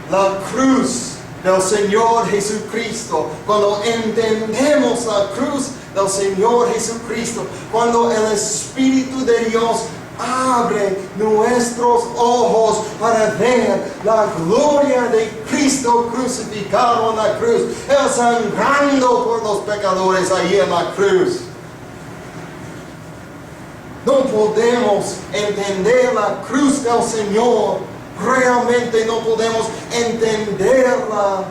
la cruz del Señor Jesucristo, cuando entendemos la cruz del Señor Jesucristo, cuando el Espíritu de Dios abre nuestros ojos para ver la gloria de Cristo crucificado en la cruz, Él sangrando por los pecadores ahí en la cruz. No podemos entender la cruz del Señor, realmente no podemos entenderla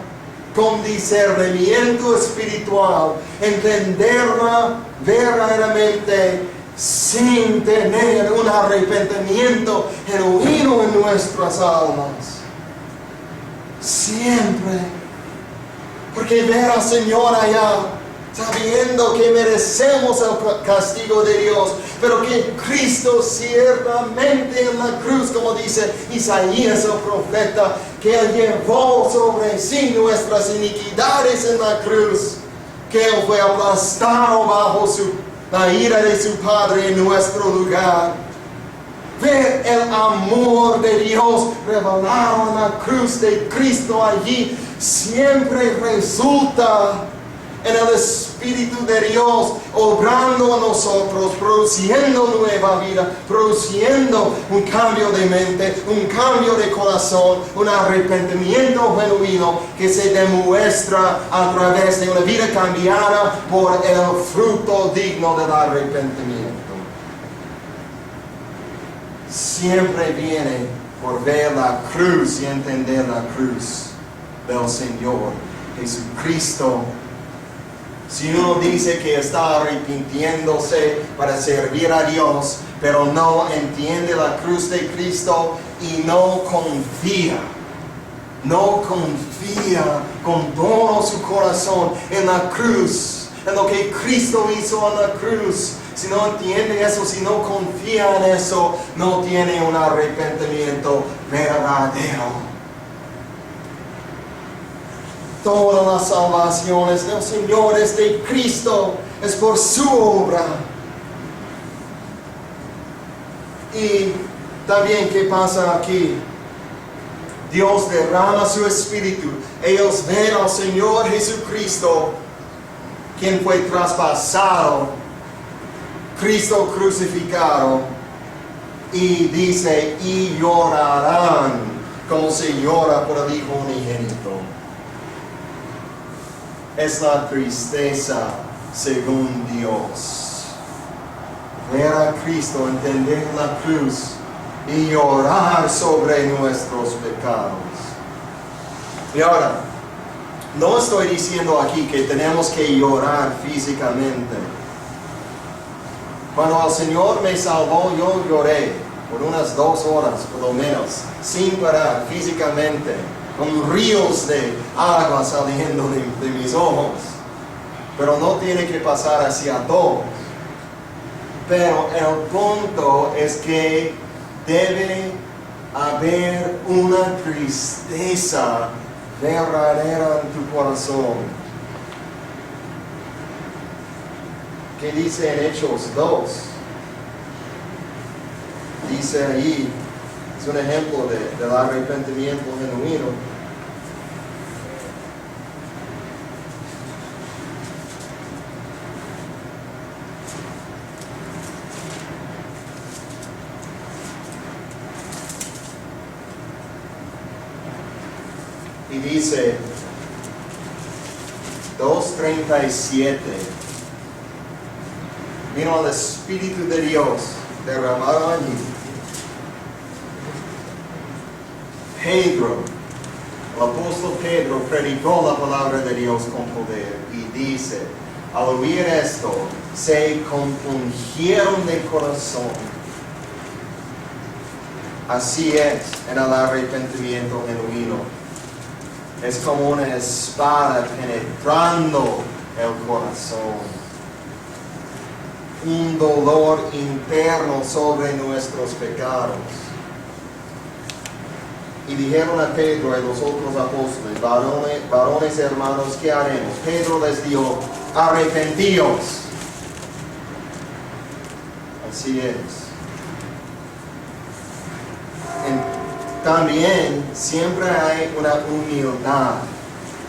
con discernimiento espiritual, entenderla verdaderamente sin tener un arrepentimiento genuino en nuestras almas. Siempre. Porque ver al Señor allá, sabiendo que merecemos el castigo de Dios, pero que Cristo ciertamente en la cruz, como dice Isaías el profeta, que Él llevó sobre sí nuestras iniquidades en la cruz, que Él fue aplastado bajo la ira de su Padre en nuestro lugar. Ver el amor de Dios revelado en la cruz de Cristo allí siempre resulta en el Espíritu Espíritu de Dios obrando en nosotros, produciendo nueva vida, produciendo un cambio de mente, un cambio de corazón, un arrepentimiento genuino que se demuestra a través de una vida cambiada por el fruto digno del arrepentimiento. Siempre viene por ver la cruz y entender la cruz del Señor Jesucristo. Si uno dice que está arrepintiéndose para servir a Dios, pero no entiende la cruz de Cristo y no confía con todo su corazón en la cruz, en lo que Cristo hizo en la cruz, si no entiende eso, si no confía en eso, no tiene un arrepentimiento verdadero. Todas las salvaciones del Señor es de Cristo, es por su obra. Y también, ¿qué pasa aquí? Dios derrama su Espíritu. Ellos ven al Señor Jesucristo, quien fue traspasado, Cristo crucificado, y dice, y llorarán como se llora por el Hijo unigénito. Es la tristeza según Dios. Ver a Cristo, entender la cruz y llorar sobre nuestros pecados. Y ahora, no estoy diciendo aquí que tenemos que llorar físicamente. Cuando el Señor me salvó, yo lloré por unas 2 horas, por lo menos, sin parar físicamente, con ríos de agua saliendo de mis ojos. Pero no tiene que pasar hacia todos. Pero el punto es que debe haber una tristeza verdadera en tu corazón. ¿Qué dice en Hechos 2? Dice ahí, es un ejemplo del arrepentimiento genuino. Y dice 2:37, vino el Espíritu de Dios derramado allí. Pedro, el apóstol Pedro, predicó la palabra de Dios con poder y dice, al oír esto, se compungieron de corazón. Así es en el arrepentimiento genuino. Es como una espada penetrando el corazón. Un dolor interno sobre nuestros pecados. Y dijeron a Pedro y los otros apóstoles, varones hermanos, ¿qué haremos? Pedro les dijo, arrepentíos. Así es. También siempre hay una humildad.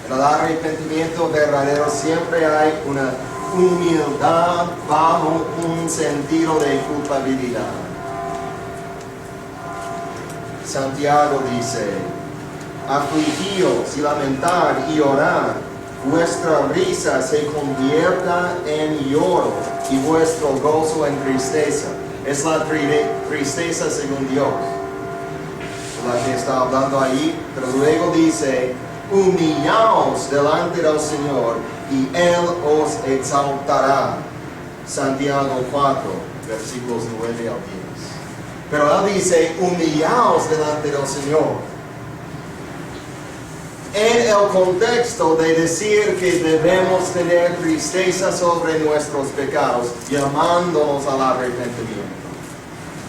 En el arrepentimiento verdadero siempre hay una humildad bajo un sentido de culpabilidad. Santiago dice, afligíos y lamentar y orar, vuestra risa se convierta en lloro y vuestro gozo en tristeza. Es la tristeza según Dios, la que está hablando ahí, pero luego dice, humillaos delante del Señor y Él os exaltará. Santiago 4, versículos 9 al 10. Pero Él dice, humillaos delante del Señor. En el contexto de decir que debemos tener tristeza sobre nuestros pecados, llamándonos al arrepentimiento.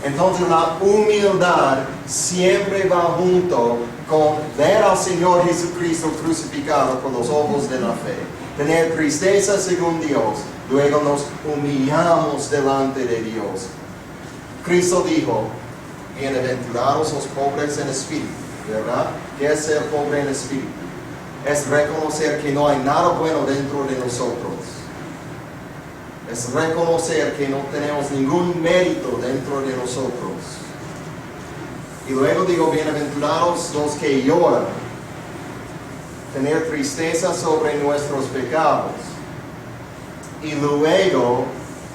Entonces la humildad siempre va junto con ver al Señor Jesucristo crucificado por los ojos de la fe. Tener tristeza según Dios, luego nos humillamos delante de Dios. Cristo dijo, bienaventurados los pobres en espíritu, ¿verdad? ¿Qué es ser pobre en espíritu? Es reconocer que no hay nada bueno dentro de nosotros. Es reconocer que no tenemos ningún mérito dentro de nosotros. Y luego digo, bienaventurados los que lloran, tener tristeza sobre nuestros pecados. Y luego,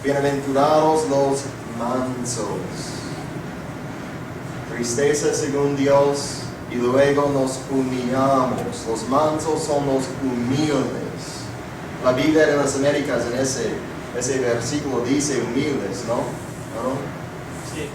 bienaventurados los mansos. Tristeza según Dios, y luego nos humillamos. Los mansos son los humildes. La Biblia de las Américas en ese versículo dice humildes, ¿no? Sí.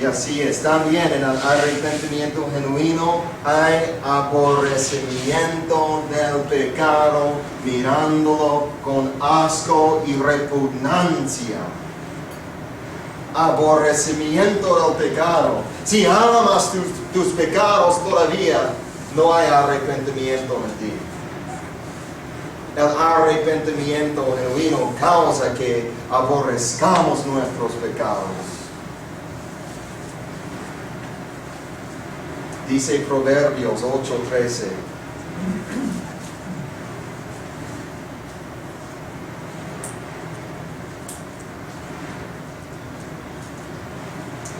Y así es. También en el arrepentimiento genuino hay aborrecimiento del pecado, mirándolo con asco y repugnancia. Aborrecimiento del pecado. Si amas tus pecados todavía, no hay arrepentimiento en ti. El arrepentimiento genuino causa que aborrezcamos nuestros pecados. Dice Proverbios 8:13.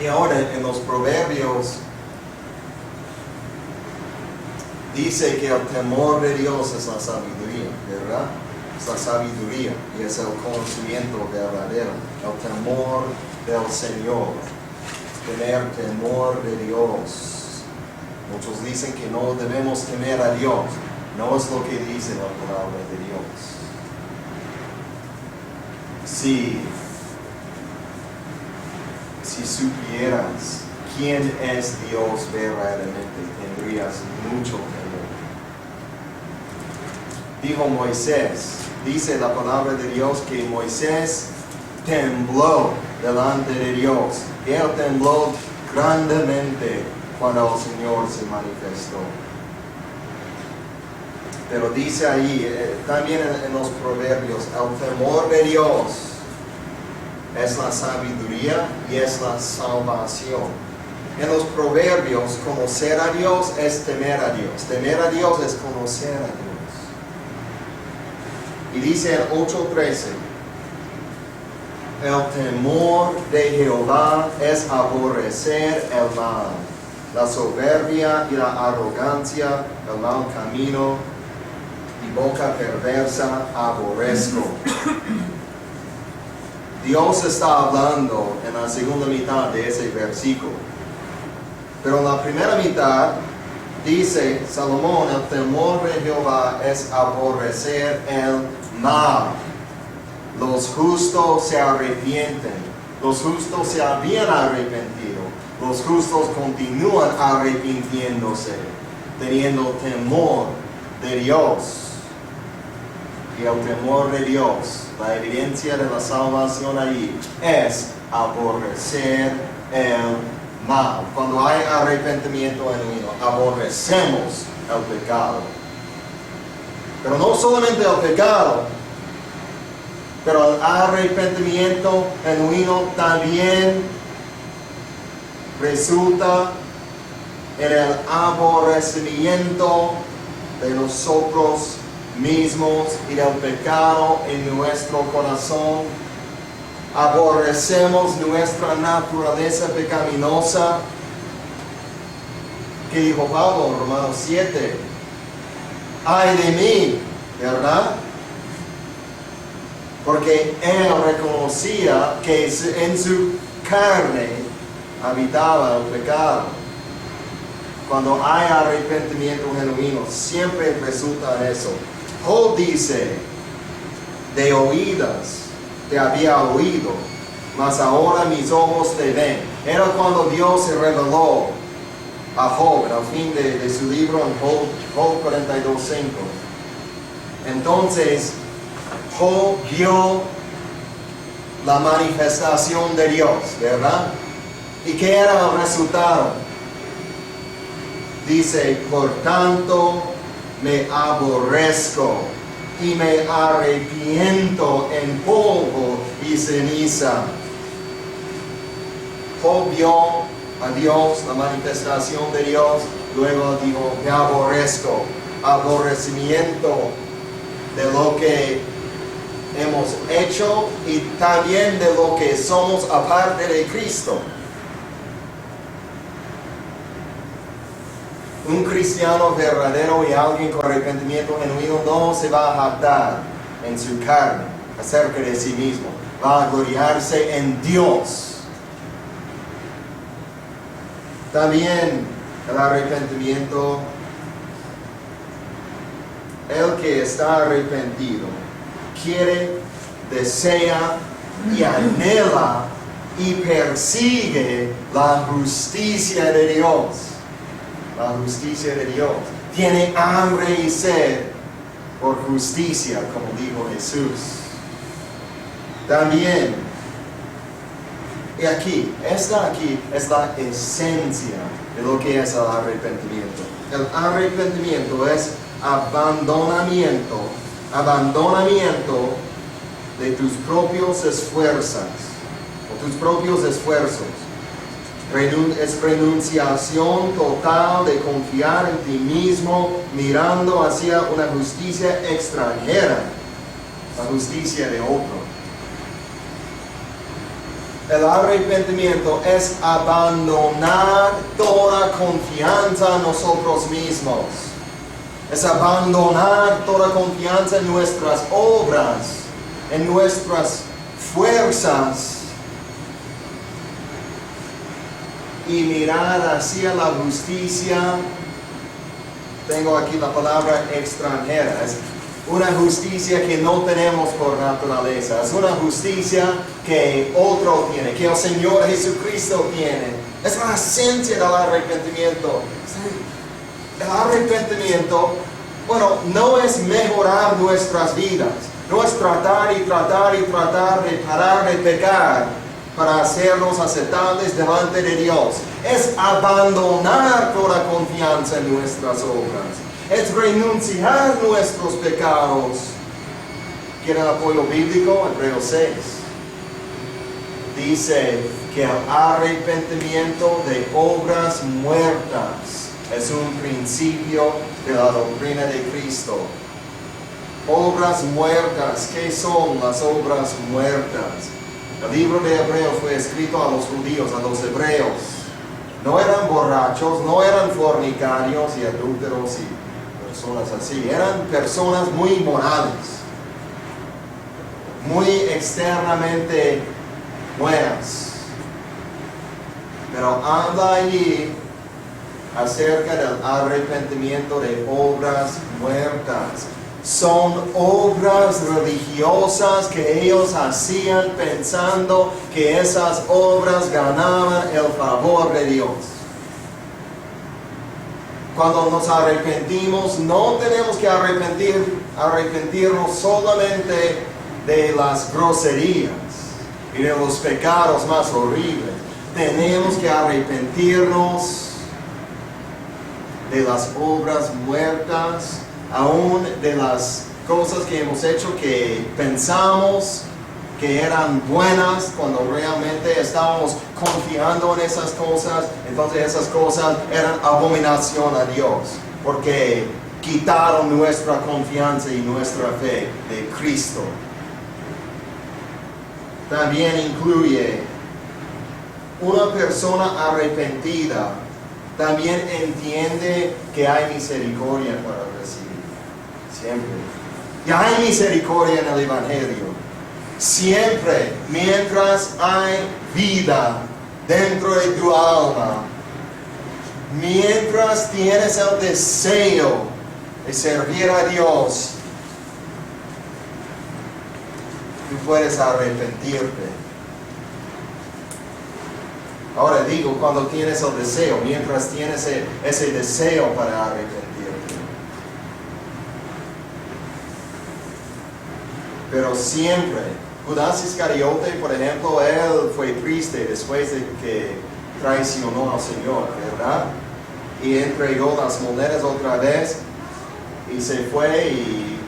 Y ahora en los Proverbios dice que el temor de Dios es la sabiduría, ¿verdad? Es la sabiduría y es el conocimiento verdadero. El temor del Señor. Tener temor de Dios. Muchos dicen que no debemos temer a Dios. No es lo que dice la palabra de Dios. Si supieras quién es Dios verdaderamente, tendrías mucho temor. Dijo Moisés, dice la palabra de Dios que Moisés tembló delante de Dios. Y él tembló grandemente cuando el Señor se manifestó. Pero dice ahí, también en los Proverbios, el temor de Dios es la sabiduría y es la salvación. En los Proverbios, conocer a Dios es temer a Dios. Temer a Dios es conocer a Dios. Y dice en 8:13, el temor de Jehová es aborrecer el mal, la soberbia y la arrogancia, el mal camino y boca perversa aborrezco. Dios está hablando en la segunda mitad de ese versículo. Pero en la primera mitad dice Salomón, el temor de Jehová es aborrecer el mal. Los justos se arrepienten. Los justos se habían arrepentido. Los justos continúan arrepintiéndose, teniendo temor de Dios. Y el temor de Dios, la evidencia de la salvación ahí, es aborrecer el mal. Cuando hay arrepentimiento genuino, aborrecemos el pecado. Pero no solamente el pecado, pero el arrepentimiento genuino también resulta en el aborrecimiento de nosotros mismos y del pecado en nuestro corazón. Aborrecemos nuestra naturaleza pecaminosa. ¿Qué dijo Pablo en Romanos 7? Ay de mí, ¿verdad? Porque él reconocía que en su carne habitaba el pecado. Cuando hay arrepentimiento genuino, siempre resulta en eso. Job dice, de oídas te había oído, mas ahora mis ojos te ven. Era cuando Dios se reveló a Job, al fin de su libro en Job 42:5. Entonces, Job vio la manifestación de Dios, ¿verdad? ¿Y qué era el resultado? Dice, por tanto me aborrezco y me arrepiento en polvo y ceniza. Job vio a Dios, la manifestación de Dios, luego dijo, me aborrezco. Aborrecimiento de lo que hemos hecho y también de lo que somos aparte de Cristo. Un cristiano verdadero y alguien con arrepentimiento genuino no se va a jactar en su carne acerca de sí mismo. Va a gloriarse en Dios. También el arrepentimiento, el que está arrepentido, quiere, desea y anhela y persigue la justicia de Dios. La justicia de Dios. Tiene hambre y sed por justicia, como dijo Jesús. También, y esta es la esencia de lo que es el arrepentimiento. El arrepentimiento es abandonamiento de tus propios esfuerzos, o tus propios esfuerzos. Es renunciación total de confiar en ti mismo, mirando hacia una justicia extranjera, la justicia de otro. El arrepentimiento es abandonar toda confianza en nosotros mismos. Es abandonar toda confianza en nuestras obras, en nuestras fuerzas, y mirar hacia la justicia. Tengo aquí la palabra extranjera. Es una justicia que no tenemos por naturaleza. Es una justicia que otro tiene, que el Señor Jesucristo tiene. Es la esencia del arrepentimiento. El arrepentimiento, no es mejorar nuestras vidas. No es tratar de parar de pecar para hacernos aceptables delante de Dios. Es abandonar toda confianza en nuestras obras. Es renunciar nuestros pecados. ¿Quieren apoyo bíblico? Hebreos 6. Dice que el arrepentimiento de obras muertas es un principio de la doctrina de Cristo. Obras muertas. ¿Qué son las obras muertas? El libro de Hebreos fue escrito a los judíos, a los hebreos. No eran borrachos, no eran fornicarios y adúlteros y personas así. Eran personas muy morales, muy externamente buenas. Pero habla allí acerca del arrepentimiento de obras muertas. Son obras religiosas que ellos hacían pensando que esas obras ganaban el favor de Dios. Cuando nos arrepentimos, no tenemos que arrepentirnos solamente de las groserías y de los pecados más horribles. Tenemos que arrepentirnos de las obras muertas, aún de las cosas que hemos hecho que pensamos que eran buenas cuando realmente estábamos confiando en esas cosas. Entonces esas cosas eran abominación a Dios porque quitaron nuestra confianza y nuestra fe de Cristo. También incluye una persona arrepentida. También entiende que hay misericordia para recibir. Siempre. Y hay misericordia en el Evangelio. Siempre, mientras hay vida dentro de tu alma, mientras tienes el deseo de servir a Dios, tú puedes arrepentirte. Ahora digo, cuando tienes el deseo, mientras tienes ese deseo para arrepentirte. Pero siempre, Judas Iscariote, por ejemplo, él fue triste después de que traicionó al Señor, ¿verdad? Y entregó las monedas otra vez y se fue y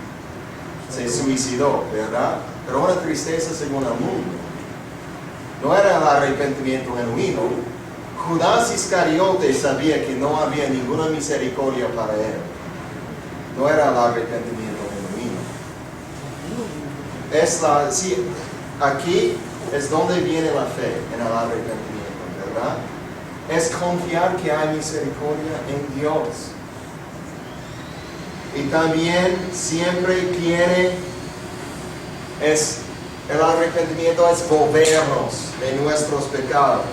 se suicidó, ¿verdad? Pero una tristeza según el mundo. No era el arrepentimiento genuino. Judas Iscariote sabía que no había ninguna misericordia para él. No era el arrepentimiento genuino. Sí, aquí es donde viene la fe en el arrepentimiento, ¿verdad? Es confiar que hay misericordia en Dios. Y también siempre el arrepentimiento es volvernos de nuestros pecados,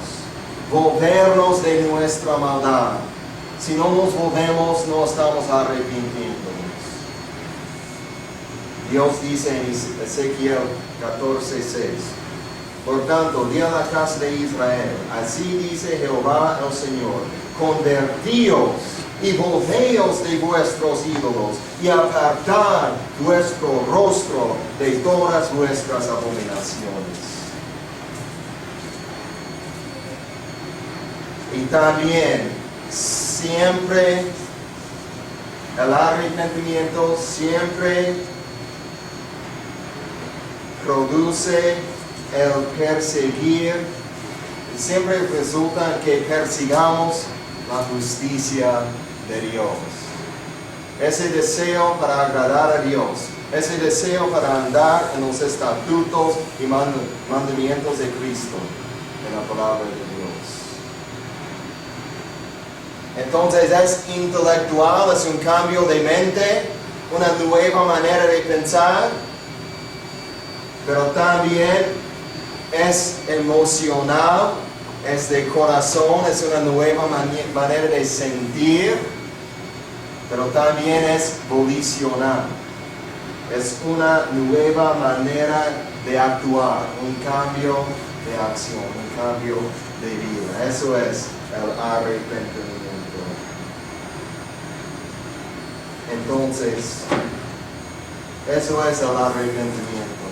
volvernos de nuestra maldad. Si no nos volvemos, no estamos arrepintiéndonos. Dios dice en Ezequiel 14:6, por tanto, di a la casa de Israel, así dice Jehová el Señor, convertíos y volveos de vuestros ídolos y apartad vuestro rostro de todas vuestras abominaciones. Y también, siempre, el arrepentimiento siempre produce el perseguir, siempre resulta que persigamos la justicia de Dios. Ese deseo para agradar a Dios, ese deseo para andar en los estatutos y mandamientos de Cristo, en la palabra de Dios. Entonces es intelectual, es un cambio de mente, una nueva manera de pensar, pero también es emocional, es de corazón, es una nueva manera de sentir, pero también es volicional. Es una nueva manera de actuar, un cambio de acción, un cambio de vida. Eso es el arrepentimiento. Entonces, eso es el arrepentimiento.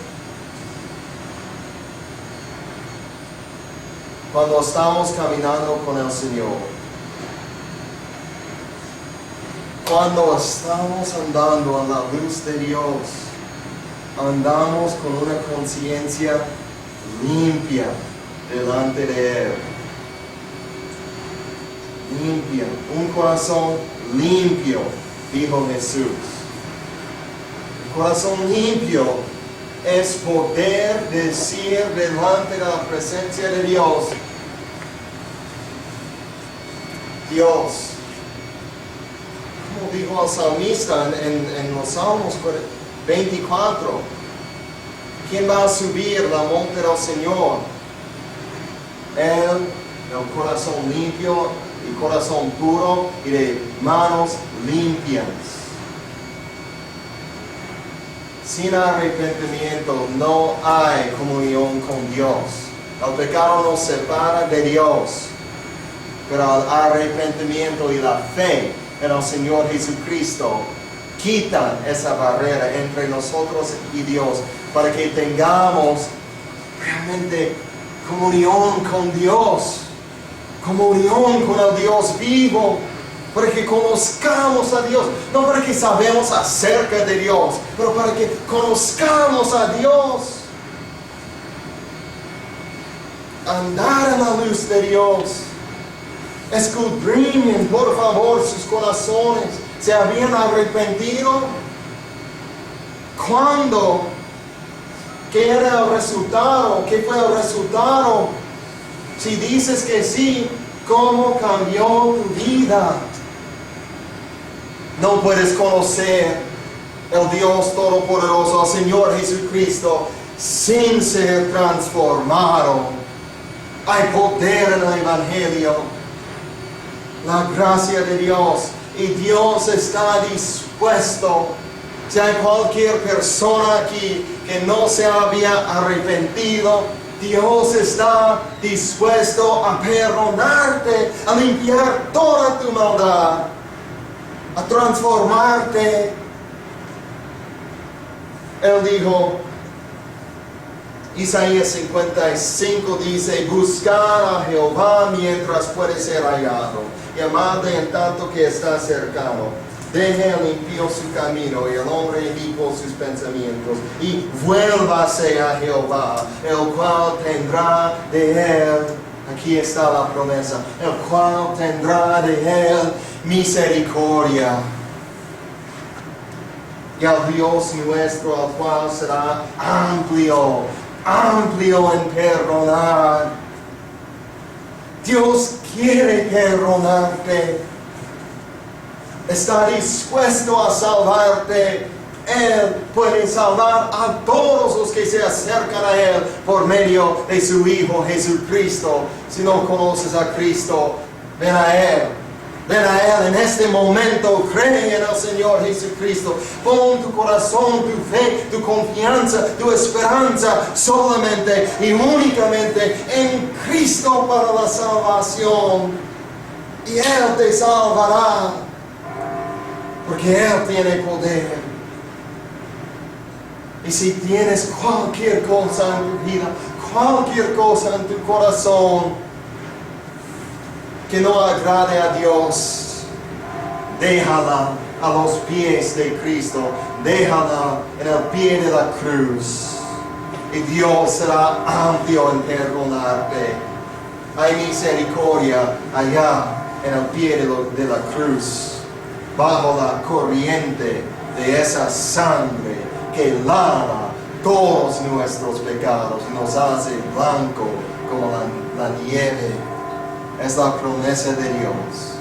Cuando estamos caminando con el Señor, cuando estamos andando en la luz de Dios, andamos con una conciencia limpia delante de Él. Limpia, un corazón limpio, dijo Jesús. Un corazón limpio es poder decir delante de la presencia de Dios, Dios, como dijo el salmista en los Salmos 24, ¿quién va a subir la monte del Señor? Él, el corazón limpio y corazón puro y de manos limpias. Sin arrepentimiento no hay comunión con Dios. El pecado nos separa de Dios. Pero el arrepentimiento y la fe en el Señor Jesucristo quitan esa barrera entre nosotros y Dios para que tengamos realmente comunión con Dios, comunión con el Dios vivo, para que conozcamos a Dios, no para que sabemos acerca de Dios, pero para que conozcamos a Dios. Andar en la luz de Dios. Escudriñen, por favor, sus corazones. ¿Se habían arrepentido? ¿Cuándo? ¿Qué era el resultado? ¿Qué fue el resultado? Si dices que sí, ¿cómo cambió tu vida? No puedes conocer el Dios Todopoderoso, el Señor Jesucristo, sin ser transformado. Hay poder en el Evangelio. La gracia de Dios, y Dios está dispuesto. Si hay cualquier persona aquí que no se había arrepentido, Dios está dispuesto a perdonarte, a limpiar toda tu maldad, a transformarte. Él dijo, Isaías 55 dice, buscar a Jehová mientras puede ser hallado, llamadle en tanto que está cercano. Deje el impío su camino y el hombre inicuo sus pensamientos, y vuélvase a Jehová, el cual tendrá de él, aquí está la promesa, el cual tendrá de él misericordia. Y al Dios nuestro, al cual será amplio en perdonar. Dios quiere perdonarte. Está dispuesto a salvarte. Él puede salvar a todos los que se acercan a Él por medio de su Hijo Jesucristo. Si no conoces a Cristo, ven a Él. Ven a Él en este momento, cree en el Señor Jesucristo. Pon tu corazón, tu fe, tu confianza, tu esperanza solamente y únicamente en Cristo para la salvación. Y Él te salvará, porque Él tiene poder. Y si tienes cualquier cosa en tu vida, cualquier cosa en tu corazón que no agrade a Dios, déjala a los pies de Cristo, déjala en el pie de la cruz, y Dios será amplio en perdonarte. Hay misericordia allá en el pie de la cruz, bajo la corriente de esa sangre que lava todos nuestros pecados y nos hace blanco como la nieve. Es la promesa de Dios.